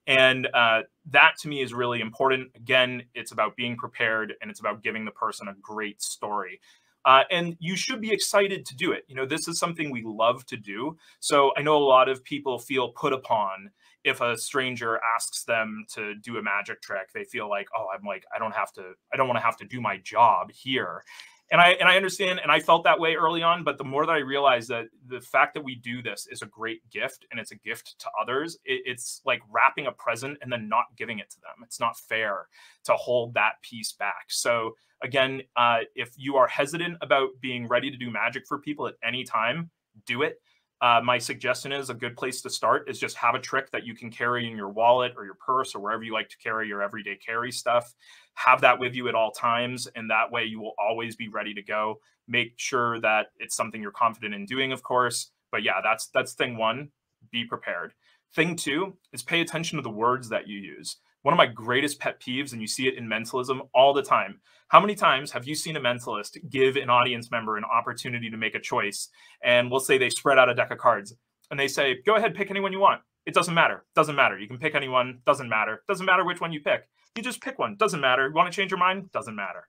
And that to me is really important. Again, it's about being prepared, and it's about giving the person a great story. And you should be excited to do it. You know, this is something we love to do. So I know a lot of people feel put upon if a stranger asks them to do a magic trick. They feel like, oh, I don't want to have to do my job here. And I understand, and I felt that way early on, but the more that I realized that the fact that we do this is a great gift, and it's a gift to others, it's like wrapping a present and then not giving it to them. It's not fair to hold that piece back. So again, if you are hesitant about being ready to do magic for people at any time, do it. my suggestion is a good place to start is just have a trick that you can carry in your wallet or your purse or wherever you like to carry your everyday carry stuff. Have that with you at all times, and that way you will always be ready to go. Make sure that it's something you're confident in doing, of course. But yeah, that's thing one, be prepared. Thing two is pay attention to the words that you use. One of my greatest pet peeves, and you see it in mentalism all the time. How many times have you seen a mentalist give an audience member an opportunity to make a choice? And we'll say they spread out a deck of cards and they say, go ahead, pick anyone you want. It doesn't matter. Doesn't matter. You can pick anyone. Doesn't matter. Doesn't matter which one you pick. You just pick one. Doesn't matter. You want to change your mind? Doesn't matter.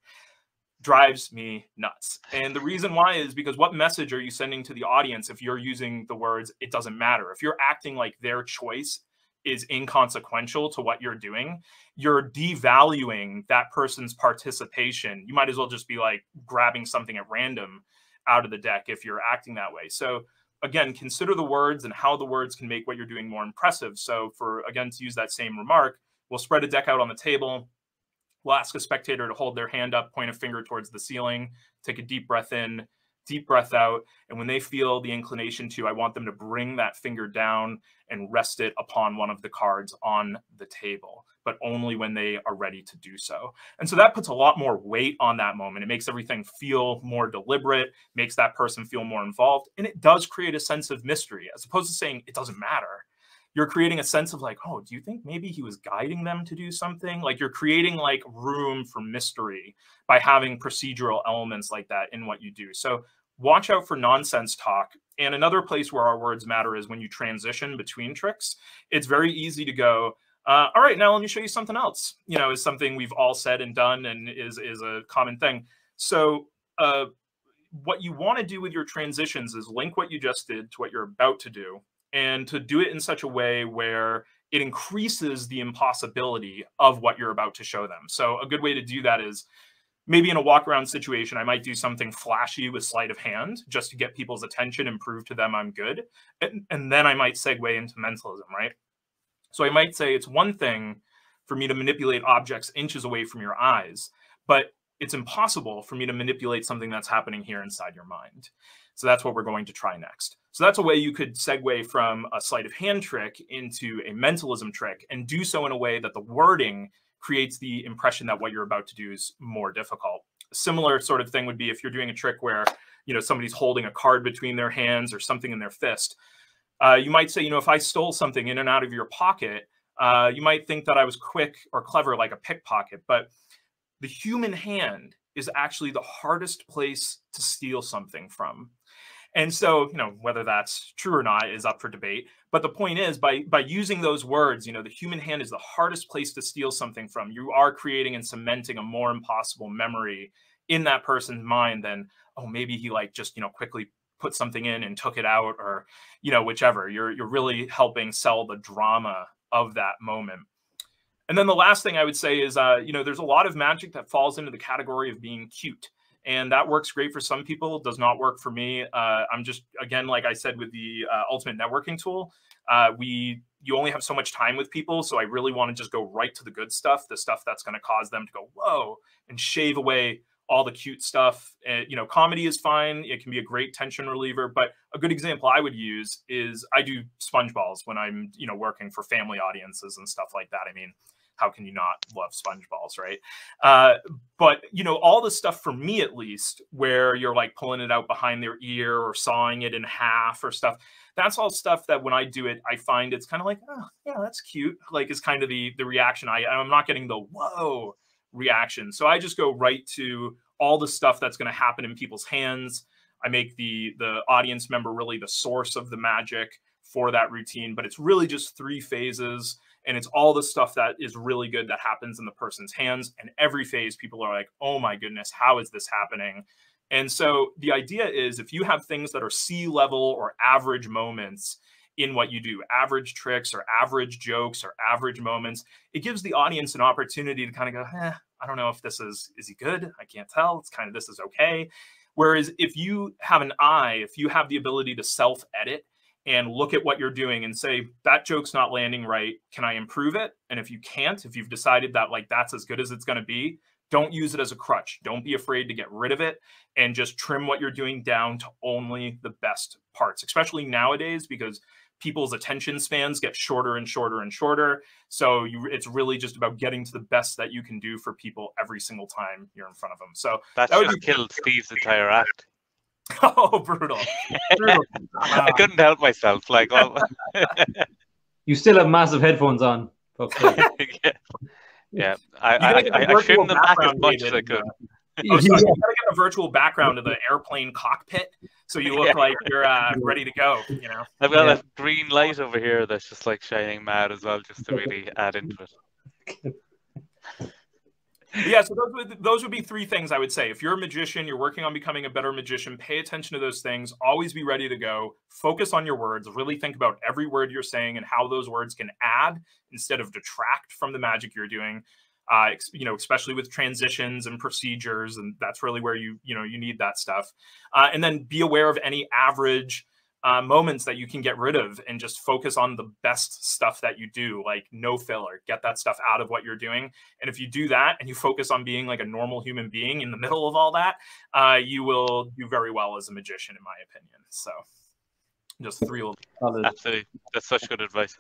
Drives me nuts. And the reason why is because what message are you sending to the audience if you're using the words, it doesn't matter? If you're acting like their choice is inconsequential to what you're doing, you're devaluing that person's participation. You might as well just be like grabbing something at random out of the deck if you're acting that way. So again, consider the words and how the words can make what you're doing more impressive. So for, again, to use that same remark, we'll spread a deck out on the table. We'll ask a spectator to hold their hand up, point a finger towards the ceiling, take a deep breath in, deep breath out. And when they feel the inclination to, I want them to bring that finger down and rest it upon one of the cards on the table, but only when they are ready to do so. And so that puts a lot more weight on that moment. It makes everything feel more deliberate, makes that person feel more involved. And it does create a sense of mystery, as opposed to saying it doesn't matter. You're creating a sense of like, oh, do you think maybe he was guiding them to do something? Like you're creating like room for mystery by having procedural elements like that in what you do. So watch out for nonsense talk. And another place where our words matter is when you transition between tricks. It's very easy to go, all right, now let me show you something else. You know, is something we've all said and done and is a common thing. So what you want to do with your transitions is link what you just did to what you're about to do, and to do it in such a way where it increases the impossibility of what you're about to show them. So a good way to do that is maybe in a walk around situation, I might do something flashy with sleight of hand just to get people's attention and prove to them I'm good. And then I might segue into mentalism, right? So I might say it's one thing for me to manipulate objects inches away from your eyes, but it's impossible for me to manipulate something that's happening here inside your mind. So that's what we're going to try next. So that's a way you could segue from a sleight of hand trick into a mentalism trick, and do so in a way that the wording creates the impression that what you're about to do is more difficult. A similar sort of thing would be if you're doing a trick where, you know, somebody's holding a card between their hands or something in their fist. You might say, you know, if I stole something in and out of your pocket, you might think that I was quick or clever like a pickpocket, but the human hand is actually the hardest place to steal something from. And so, you know, whether that's true or not is up for debate. But the point is, by using those words, you know, the human hand is the hardest place to steal something from. You are creating and cementing a more impossible memory in that person's mind than, oh, maybe he like just, you know, quickly put something in and took it out, or, you know, whichever. You're really helping sell the drama of that moment. And then the last thing I would say is, you know, there's a lot of magic that falls into the category of being cute. And that works great for some people, does not work for me. I'm just, again, like I said, with the ultimate networking tool, you only have so much time with people. So I really want to just go right to the good stuff, the stuff that's going to cause them to go, whoa, and shave away all the cute stuff. You know, comedy is fine. It can be a great tension reliever. But a good example I would use is I do sponge balls when I'm, you know, working for family audiences and stuff like that. I mean, how can you not love sponge balls, right? But, you know, all the stuff for me, at least, where you're like pulling it out behind their ear or sawing it in half or stuff, that's all stuff that when I do it, I find it's kind of like, oh, yeah, that's cute. Like, it's kind of the reaction. I'm not getting the whoa reaction. So I just go right to all the stuff that's going to happen in people's hands. I make the audience member really the source of the magic for that routine, but it's really just 3 phases. And it's all the stuff that is really good that happens in the person's hands. And every phase, people are like, oh my goodness, how is this happening? And so the idea is, if you have things that are C-level or average moments in what you do, average tricks or average jokes or average moments, it gives the audience an opportunity to kind of go, I don't know if this is he good? I can't tell. It's kind of, this is okay. Whereas if you have an eye, if you have the ability to self-edit and look at what you're doing and say, that joke's not landing right. Can I improve it? And if you can't, if you've decided that like that's as good as it's going to be, don't use it as a crutch. Don't be afraid to get rid of it, and just trim what you're doing down to only the best parts, especially nowadays, because people's attention spans get shorter and shorter and shorter. So it's really just about getting to the best that you can do for people every single time you're in front of them. So that just killed Steve's entire act. Oh, brutal. Brutal. I couldn't help myself. Like, well... You still have massive headphones on. Yeah. I trimmed them back as much as I could. Oh, so you gotta get a virtual background of the airplane cockpit, so you look like you're ready to go. You know, I've got a green light over here that's just like shining mad as well, just to really add into it. Yeah, so those would be three things I would say. If you're a magician, you're working on becoming a better magician, pay attention to those things. Always be ready to go. Focus on your words. Really think about every word you're saying and how those words can add instead of detract from the magic you're doing. You know, especially with transitions and procedures, and that's really where you need that stuff. And then be aware of any average moments that you can get rid of, and just focus on the best stuff that you do. Like, no filler. Get that stuff out of what you're doing. And if you do that and you focus on being like a normal human being in the middle of all that, you will do very well as a magician, in my opinion. So just three. Absolutely. That's such good advice.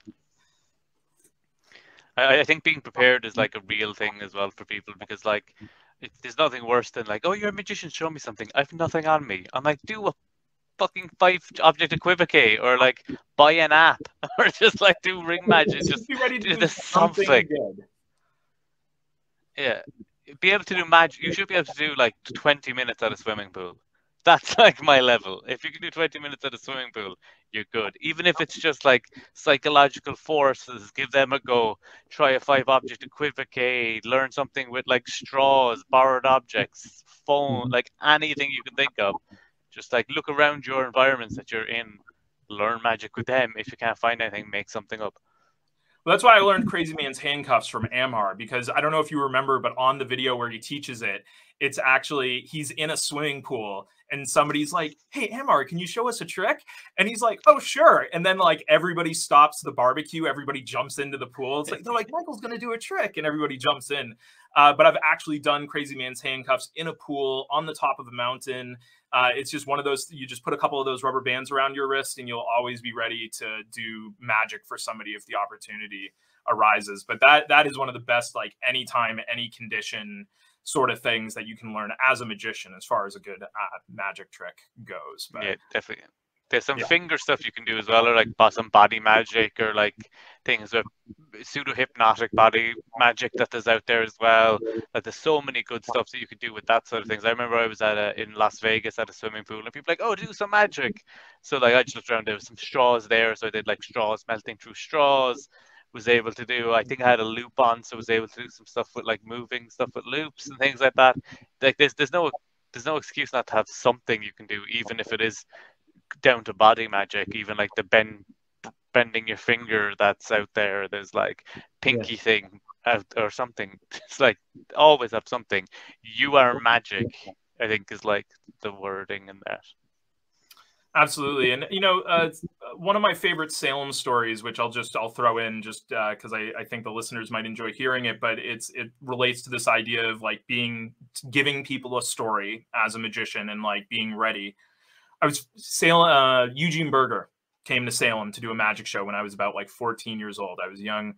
I think being prepared is like a real thing as well for people, because like there's nothing worse than like, oh, you're a magician, show me something. I have nothing on me. I'm like, do a fucking 5-object equivocate, or like buy an app, or just like do ring magic. Just be ready to do something good. Yeah, be able to do magic. You should be able to do like 20 minutes at a swimming pool. That's like my level. If you can do 20 minutes at a swimming pool, you're good. Even if it's just like psychological forces, give them a go. Try a 5-object equivocate, learn something with like straws, borrowed objects, phone, like anything you can think of. Just like look around your environments that you're in, learn magic with them. If you can't find anything, make something up. Well, that's why I learned Crazy Man's handcuffs from Amar, because I don't know if you remember, but on the video where he teaches it, it's actually, he's in a swimming pool and somebody's like, hey, Amar, can you show us a trick? And he's like, oh, sure. And then like everybody stops the barbecue. Everybody jumps into the pool. It's like, they're like, Michael's going to do a trick. And everybody jumps in. But I've actually done Crazy Man's handcuffs in a pool on the top of a mountain. It's just one of those, you just put a couple of those rubber bands around your wrist and you'll always be ready to do magic for somebody if the opportunity arises. But that is one of the best, like anytime, any condition sort of things that you can learn as a magician as far as a good magic trick goes. But, yeah, definitely. There's some finger stuff you can do as well, or like some body magic, or like things with pseudo hypnotic body magic that there's out there as well. Like there's so many good stuff that you could do with that sort of things. I remember I was in Las Vegas at a swimming pool, and people were like, oh, do some magic. So like I just looked around, there was some straws there, so I did like straws melting through straws. Was able to do, I think I had a loop on, so was able to do some stuff with like moving stuff with loops and things like that. Like there's no excuse not to have something you can do, even if it is down to body magic. Even like the bending your finger that's out there. There's like pinky thing out or something. It's like always have something. You are magic, I think, is like the wording in that. Absolutely. And, you know, one of my favorite Salem stories, which I'll throw in just because I think the listeners might enjoy hearing it, but it relates to this idea of like giving people a story as a magician and like being ready. Eugene Berger came to Salem to do a magic show when I was about like 14 years old. I was young,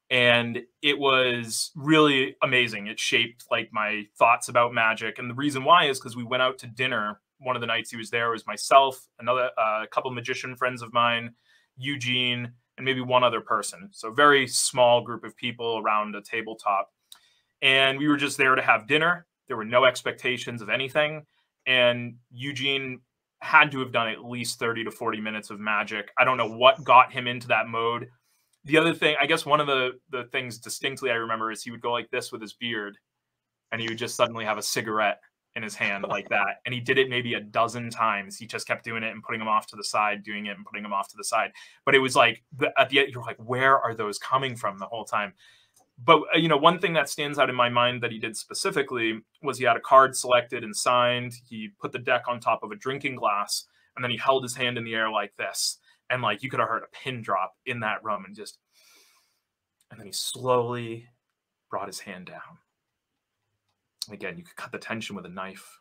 and it was really amazing. It shaped like my thoughts about magic. And the reason why is because we went out to dinner. One of the nights he was there was myself, another couple magician friends of mine, Eugene, and maybe one other person. So very small group of people around a tabletop. And we were just there to have dinner. There were no expectations of anything. And Eugene had to have done at least 30 to 40 minutes of magic. I don't know what got him into that mode. The other thing, I guess one of the things distinctly I remember is he would go like this with his beard, and he would just suddenly have a cigarette in his hand like that. And he did it maybe a dozen times. He just kept doing it and putting them off to the side, doing it and putting them off to the side. But it was like at the end, you're like, where are those coming from the whole time? But, you know, one thing that stands out in my mind that he did specifically was he had a card selected and signed. He put the deck on top of a drinking glass, and then he held his hand in the air like this. And like you could have heard a pin drop in that room, and then he slowly brought his hand down. Again, you could cut the tension with a knife.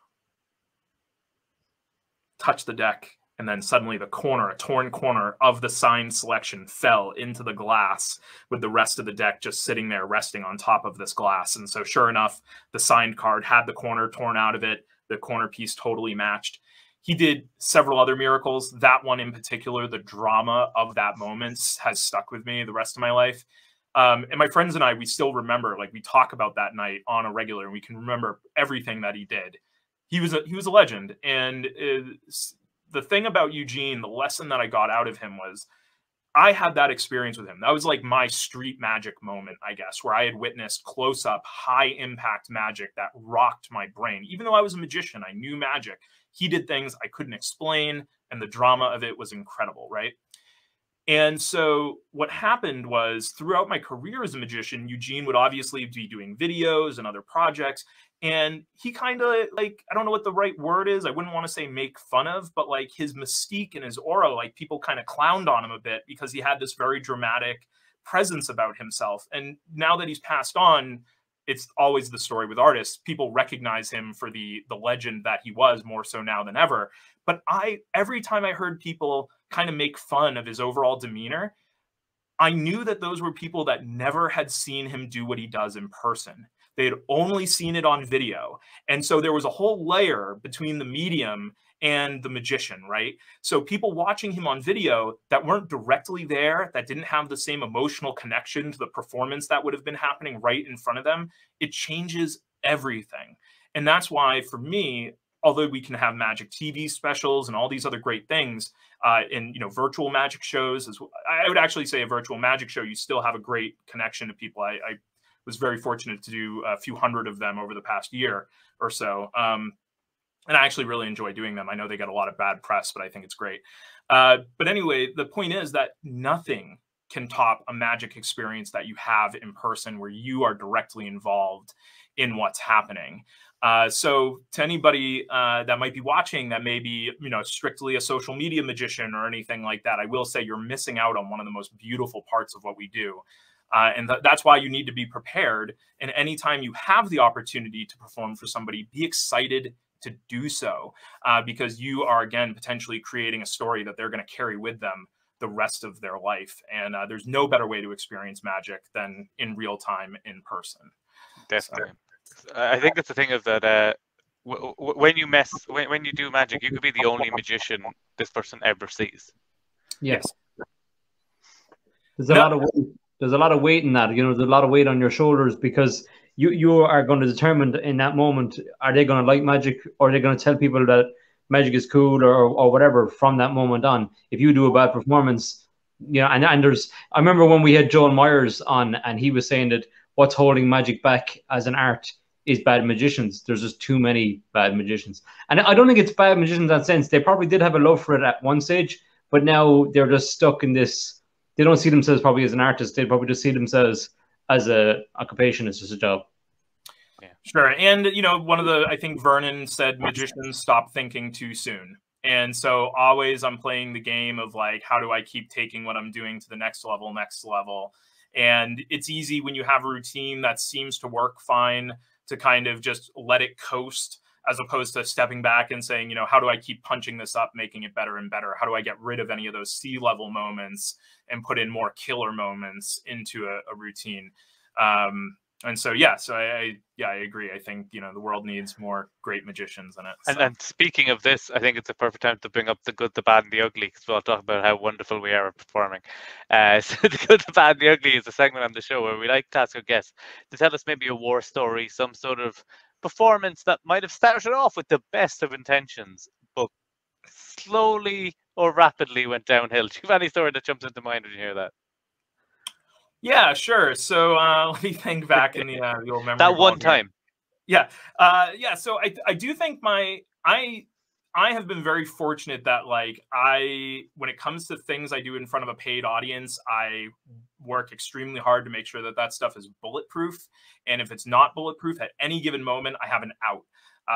Touch the deck, and then suddenly a torn corner of the signed selection fell into the glass with the rest of the deck just sitting there resting on top of this glass. And so sure enough, the signed card had the corner torn out of it. The corner piece totally matched. He did several other miracles. That one in particular, the drama of that moment has stuck with me the rest of my life. And my friends and I, we still remember, like we talk about that night on a regular, and we can remember everything that he did. He was a legend. And the thing about Eugene, the lesson that I got out of him was I had that experience with him. That was like my street magic moment, I guess, where I had witnessed close up, high impact magic that rocked my brain. Even though I was a magician, I knew magic. He did things I couldn't explain, and the drama of it was incredible, right? And so what happened was throughout my career as a magician, Eugene would obviously be doing videos and other projects. And he kind of like, I don't know what the right word is. I wouldn't want to say make fun of, but like his mystique and his aura, like people kind of clowned on him a bit because he had this very dramatic presence about himself. And now that he's passed on, it's always the story with artists. People recognize him for the legend that he was, more so now than ever. But every time I heard people kind of make fun of his overall demeanor, I knew that those were people that never had seen him do what he does in person. They had only seen it on video. And so there was a whole layer between the medium and the magician, right? So people watching him on video that weren't directly there, that didn't have the same emotional connection to the performance that would have been happening right in front of them, it changes everything. And that's why, for me, although we can have magic TV specials and all these other great things, in virtual magic shows, I would actually say a virtual magic show, you still have a great connection to people. I was very fortunate to do a few hundred of them over the past year or so. And I actually really enjoy doing them. I know they get a lot of bad press, but I think it's great. But anyway, the point is that nothing can top a magic experience that you have in person where you are directly involved in what's happening. So to anybody that might be watching that may be, strictly a social media magician or anything like that, I will say you're missing out on one of the most beautiful parts of what we do. And that's why you need to be prepared. And anytime you have the opportunity to perform for somebody, be excited to do so, because you are, again, potentially creating a story that they're going to carry with them the rest of their life. And there's no better way to experience magic than in real time in person. Definitely. So, I think that's the thing is that when you do magic, you could be the only magician this person ever sees. Yes. There's a lot of weight. There's a lot of weight in that. There's a lot of weight on your shoulders because you are going to determine in that moment, are they going to like magic, or are they going to tell people that magic is cool or whatever from that moment on. If you do a bad performance, and I remember when we had Joel Myers on, and he was saying that what's holding magic back as an art is bad magicians. There's just too many bad magicians. And I don't think it's bad magicians in that sense. They probably did have a love for it at one stage, but now they're just stuck in this. They don't see themselves probably as an artist. They probably just see themselves as a occupation. It's just a job. Yeah, sure. And, I think Vernon said magicians stop thinking too soon. And so always I'm playing the game of like, how do I keep taking what I'm doing to the next level? And it's easy when you have a routine that seems to work fine to kind of just let it coast, as opposed to stepping back and saying, how do I keep punching this up, making it better and better? How do I get rid of any of those C-level moments and put in more killer moments into a routine? And so, I agree. I think, the world needs more great magicians in it. So. And speaking of this, I think it's a perfect time to bring up the good, the bad, and the ugly, because we'll talk about how wonderful we are at performing. So the good, the bad, and the ugly is a segment on the show where we like to ask our guests to tell us maybe a war story, some sort of performance that might have started off with the best of intentions, but slowly or rapidly went downhill. Do you have any story that jumps into mind when you hear that? Yeah, sure. So let me think back in the old memory. That one time. Yeah. So I do think I have been very fortunate that when it comes to things I do in front of a paid audience, I work extremely hard to make sure that stuff is bulletproof. And if it's not bulletproof at any given moment, I have an out.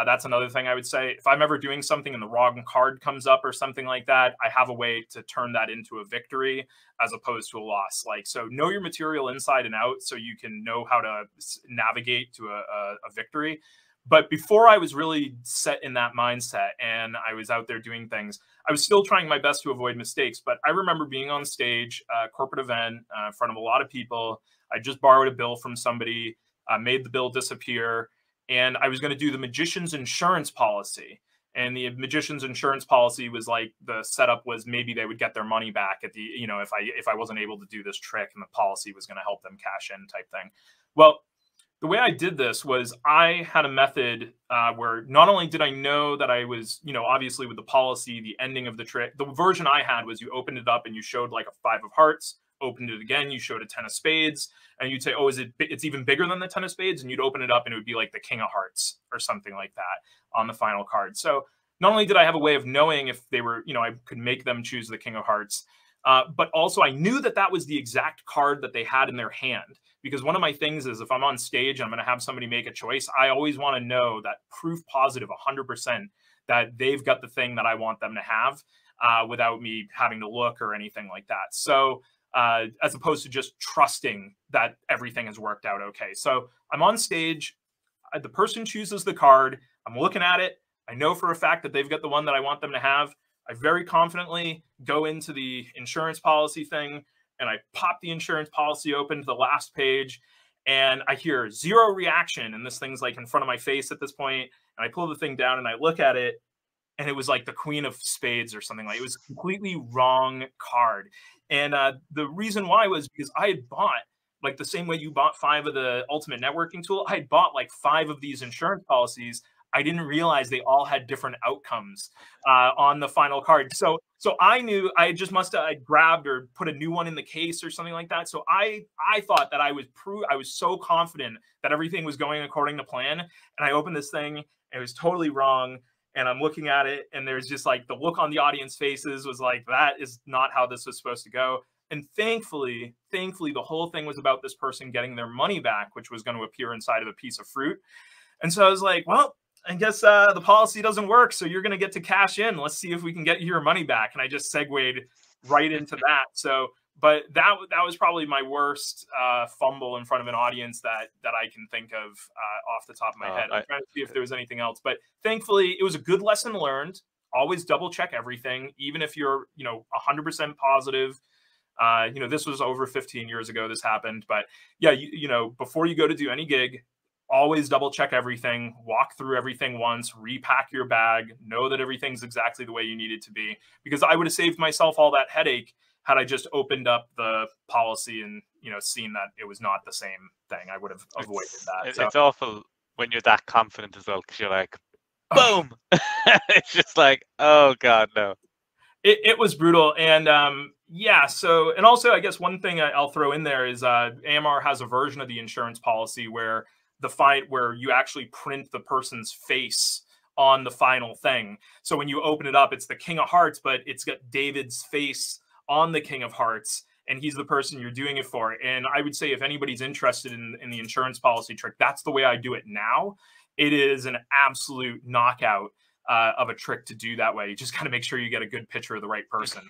That's another thing I would say. If I'm ever doing something and the wrong card comes up or something like that, I have a way to turn that into a victory as opposed to a loss. Like, so know your material inside and out so you can know how to navigate to a victory. But before I was really set in that mindset and I was out there doing things, I was still trying my best to avoid mistakes. But I remember being on stage, a corporate event in front of a lot of people. I just borrowed a bill from somebody, made the bill disappear, and I was going to do the magician's insurance policy. And the magician's insurance policy was like, the setup was maybe they would get their money back at the, you know, if I wasn't able to do this trick, and the policy was going to help them cash in type thing. Well, the way I did this was I had a method where not only did I know that I was, you know, obviously with the policy, the ending of the trick, the version I had was you opened it up and you showed like a 5 of hearts, opened it again, you showed a 10 of spades, and you'd say, oh, it's even bigger than the 10 of spades? And you'd open it up and it would be like the king of hearts or something like that on the final card. So not only did I have a way of knowing if they were, you know, I could make them choose the king of hearts, but also I knew that that was the exact card that they had in their hand. Because one of my things is if I'm on stage, I'm going to have somebody make a choice. I always want to know that proof positive 100% that they've got the thing that I want them to have without me having to look or anything like that. So as opposed to just trusting that everything has worked out okay. So I'm on stage. The person chooses the card. I'm looking at it. I know for a fact that they've got the one that I want them to have. I very confidently go into the insurance policy thing, and I pop the insurance policy open to the last page, and I hear 0 reaction. And this thing's like in front of my face at this point. And I pull the thing down and I look at it, and it was like the queen of spades or something. Like, it was a completely wrong card. And the reason why was because I had bought, like the same way you bought 5 of the ultimate networking tool, I had bought like 5 of these insurance policies. I didn't realize they all had different outcomes on the final card. So I knew I just must have grabbed or put a new one in the case or something like that. So I thought that I was so confident that everything was going according to plan. And I opened this thing and it was totally wrong. And I'm looking at it and there's just like the look on the audience faces was like, that is not how this was supposed to go. And thankfully, the whole thing was about this person getting their money back, which was going to appear inside of a piece of fruit. And so I was like, well, I guess the policy doesn't work, so you're going to get to cash in. Let's see if we can get your money back. And I just segued right into that. So, but that was probably my worst fumble in front of an audience that I can think of off the top of my head. I'm trying to see if there was anything else, but thankfully it was a good lesson learned. Always double check everything, even if you're 100% positive. This was over 15 years ago. This happened, but yeah, before you go to do any gig, always double check everything, walk through everything once, repack your bag, know that everything's exactly the way you need it to be. Because I would have saved myself all that headache had I just opened up the policy and, seen that it was not the same thing. I would have avoided that. It's awful when you're that confident as well, because you're like, boom. It's just like, oh God, no. It was brutal. And yeah, so, and also I guess one thing I'll throw in there is AMR has a version of the insurance policy where you actually print the person's face on the final thing. So when you open it up, it's the King of Hearts, but it's got David's face on the King of Hearts, and he's the person you're doing it for. And I would say if anybody's interested in the insurance policy trick, that's the way I do it now. It is an absolute knockout of a trick to do that way. You just got to make sure you get a good picture of the right person.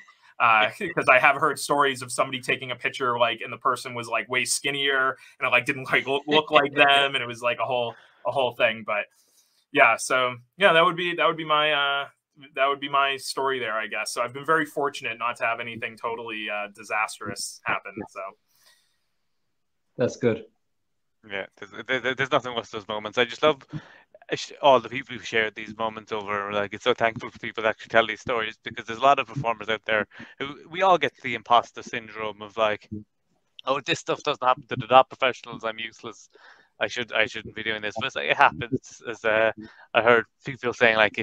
Because I have heard stories of somebody taking a picture and the person was like way skinnier and it like didn't like look like them, and it was like a whole thing. But yeah, so yeah, that would be my story there, I guess. So I've been very fortunate not to have anything totally disastrous happen. So that's good. Yeah, there's nothing worse those moments. I just love all the people who shared these moments over. Like, it's so thankful for people that actually tell these stories, because there's a lot of performers out there who we all get the imposter syndrome of like, oh, this stuff doesn't happen to the top professionals. I'm useless. I shouldn't be doing this. But it's like, it happens. As I heard people saying, like,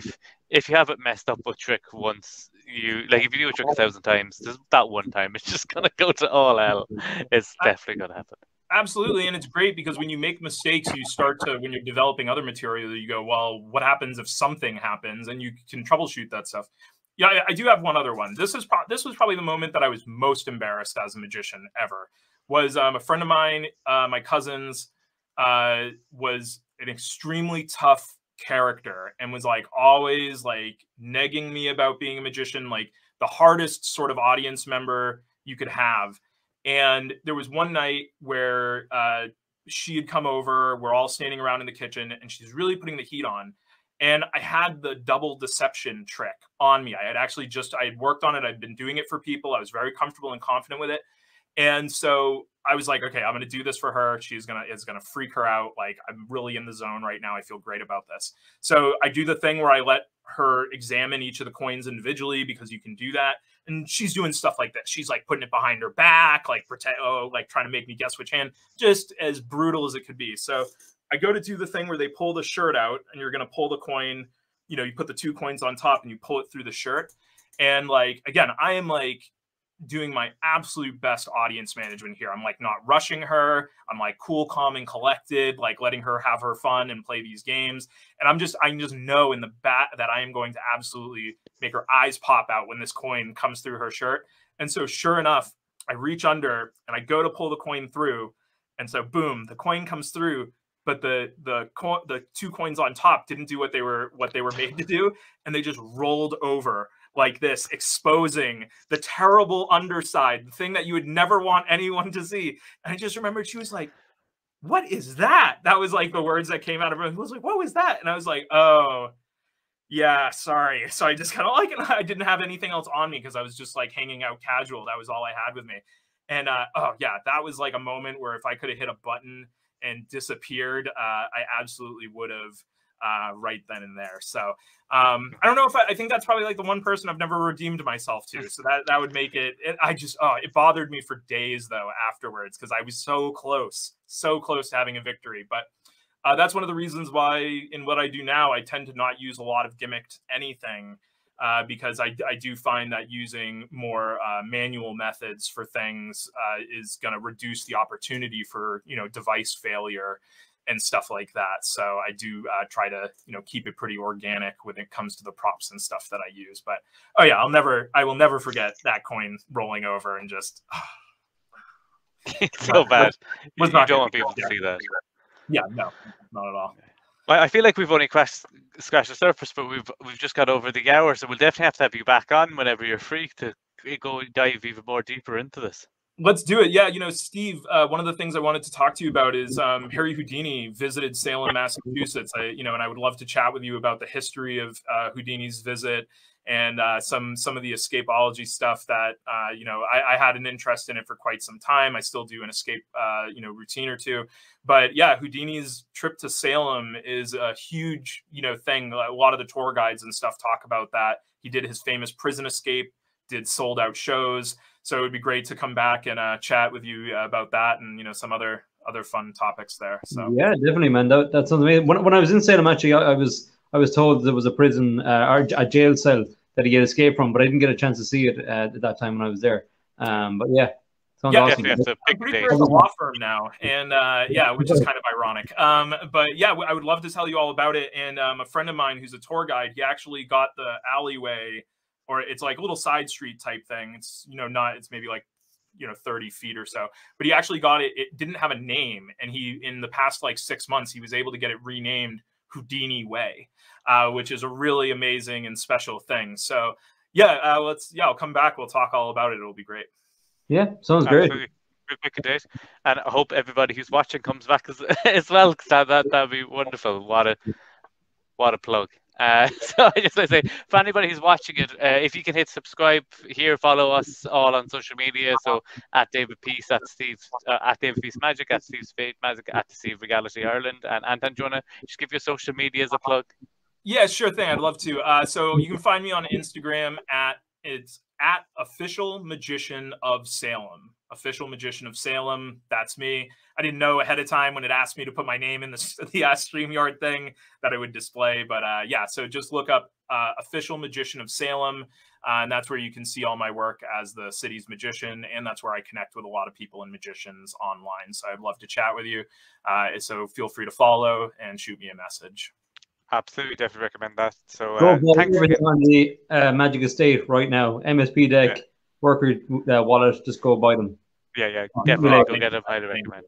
if you haven't messed up a trick once, if you do a trick 1,000 times, that one time it's just gonna go to all hell. It's definitely gonna happen. Absolutely. And it's great because when you make mistakes, you start to, when you're developing other material, you go, well, what happens if something happens? And you can troubleshoot that stuff. Yeah, I do have one other one. This was probably the moment that I was most embarrassed as a magician ever. Was a friend of mine, my cousin's, was an extremely tough character and was like always like negging me about being a magician, like the hardest sort of audience member you could have. And there was one night where she had come over, we're all standing around in the kitchen, and she's really putting the heat on. And I had the double deception trick on me. I had worked on it. I'd been doing it for people. I was very comfortable and confident with it. And so I was like, okay, I'm going to do this for her. It's going to freak her out. Like, I'm really in the zone right now. I feel great about this. So I do the thing where I let her examine each of the coins individually, because you can do that. And she's doing stuff like this. She's like putting it behind her back, like trying to make me guess which hand, just as brutal as it could be. So I go to do the thing where they pull the shirt out, and you're going to pull the coin, you know, you put the 2 coins on top and you pull it through the shirt. And like, again, I am like doing my absolute best audience management here. I'm like not rushing her. I'm like cool, calm, and collected, like letting her have her fun and play these games. And I just know in the bat that I am going to absolutely make her eyes pop out when this coin comes through her shirt. And so sure enough, I reach under and I go to pull the coin through. And so boom, the coin comes through, but the 2 coins on top didn't do what they were made to do. And they just rolled over like this, exposing the terrible underside, the thing that you would never want anyone to see. And I just remembered she was like, "What is that?" That was like the words that came out of her. I was like, "What was that?" And I was like, "Oh, yeah, sorry." So I just kind of like, I didn't have anything else on me because I was just like hanging out casual. That was all I had with me. And oh yeah, that was like a moment where if I could have hit a button and disappeared, I absolutely would have right then and there. So I don't know if I think that's probably like the one person I've never redeemed myself to. So that would make it, it bothered me for days though afterwards, because I was so close to having a victory. But that's one of the reasons why in what I do now, I tend to not use a lot of gimmicked anything, because I do find that using more manual methods for things is going to reduce the opportunity for, you know, device failure and stuff like that. So I do try to, you know, keep it pretty organic when it comes to the props and stuff that I use. But oh yeah, I will never forget that coin rolling over and just it's so bad. You don't want people to see that. Yeah, no, not at all. I feel like we've only scratched the surface, but we've just got over the hour, so we'll definitely have you back on whenever you're free to go dive even more deeper into this. Let's do it. Yeah, you know, Steve, one of the things I wanted to talk to you about is Harry Houdini visited Salem, Massachusetts. And I would love to chat with you about the history of Houdini's visit and some of the escapology stuff that, I had an interest in it for quite some time. I still do an escape, routine or two. But yeah, Houdini's trip to Salem is a huge, thing. A lot of the tour guides and stuff talk about that. He did his famous prison escape, did sold out shows. So it would be great to come back and chat with you about that and, some other fun topics there. So yeah, definitely, man. That sounds amazing. When I was in Salem, actually, I was told there was a prison or a jail cell that he had escaped from, but I didn't get a chance to see it at that time when I was there. But yeah, sounds awesome. Yeah, I'm pretty sure it's a law firm now, and which is kind of ironic. But yeah, I would love to tell you all about it. And a friend of mine who's a tour guide, he actually got the alleyway, or it's like a little side street type thing. It's, it's maybe like, 30 feet or so, but he actually got it. It didn't have a name. And in the past, like 6 months, he was able to get it renamed Houdini Way, which is a really amazing and special thing. So yeah, I'll come back. We'll talk all about it. It'll be great. Yeah. Sounds great. Quick date. And I hope everybody who's watching comes back as well, because that'd be wonderful. What a plug. So I just want to say, for anybody who's watching it, if you can hit subscribe here, follow us all on social media. So at David Peace, at Steve, at David Peace Magic, at Steve's Fate Magic, at Deceive Regality Ireland, and Anton, do you want to just give your social media as a plug? Yeah, sure thing. I'd love to. So you can find me on Instagram at Official Magician of Salem. Official Magician of Salem. That's me. I didn't know ahead of time when it asked me to put my name in the StreamYard thing that it would display. But so just look up Official Magician of Salem. And that's where you can see all my work as the city's magician. And that's where I connect with a lot of people and magicians online. So I'd love to chat with you. So feel free to follow and shoot me a message. Absolutely, definitely recommend that. So thanks on the Magic Estate right now. MSP Deck, Worker Wallet, just go buy them. Yeah, definitely go get them. Highly recommend.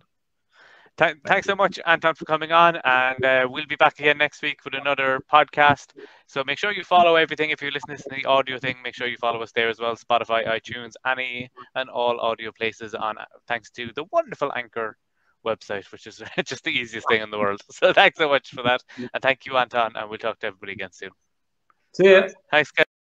Thanks so much, Anton, for coming on, and we'll be back again next week with another podcast. So make sure you follow everything. If you're listening to the audio thing, make sure you follow us there as well. Spotify, iTunes, any and all audio places on, thanks to the wonderful Anchor website, which is just the easiest thing in the world. So thanks so much for that. And thank you, Anton, and we'll talk to everybody again soon. See ya. Thanks, guys.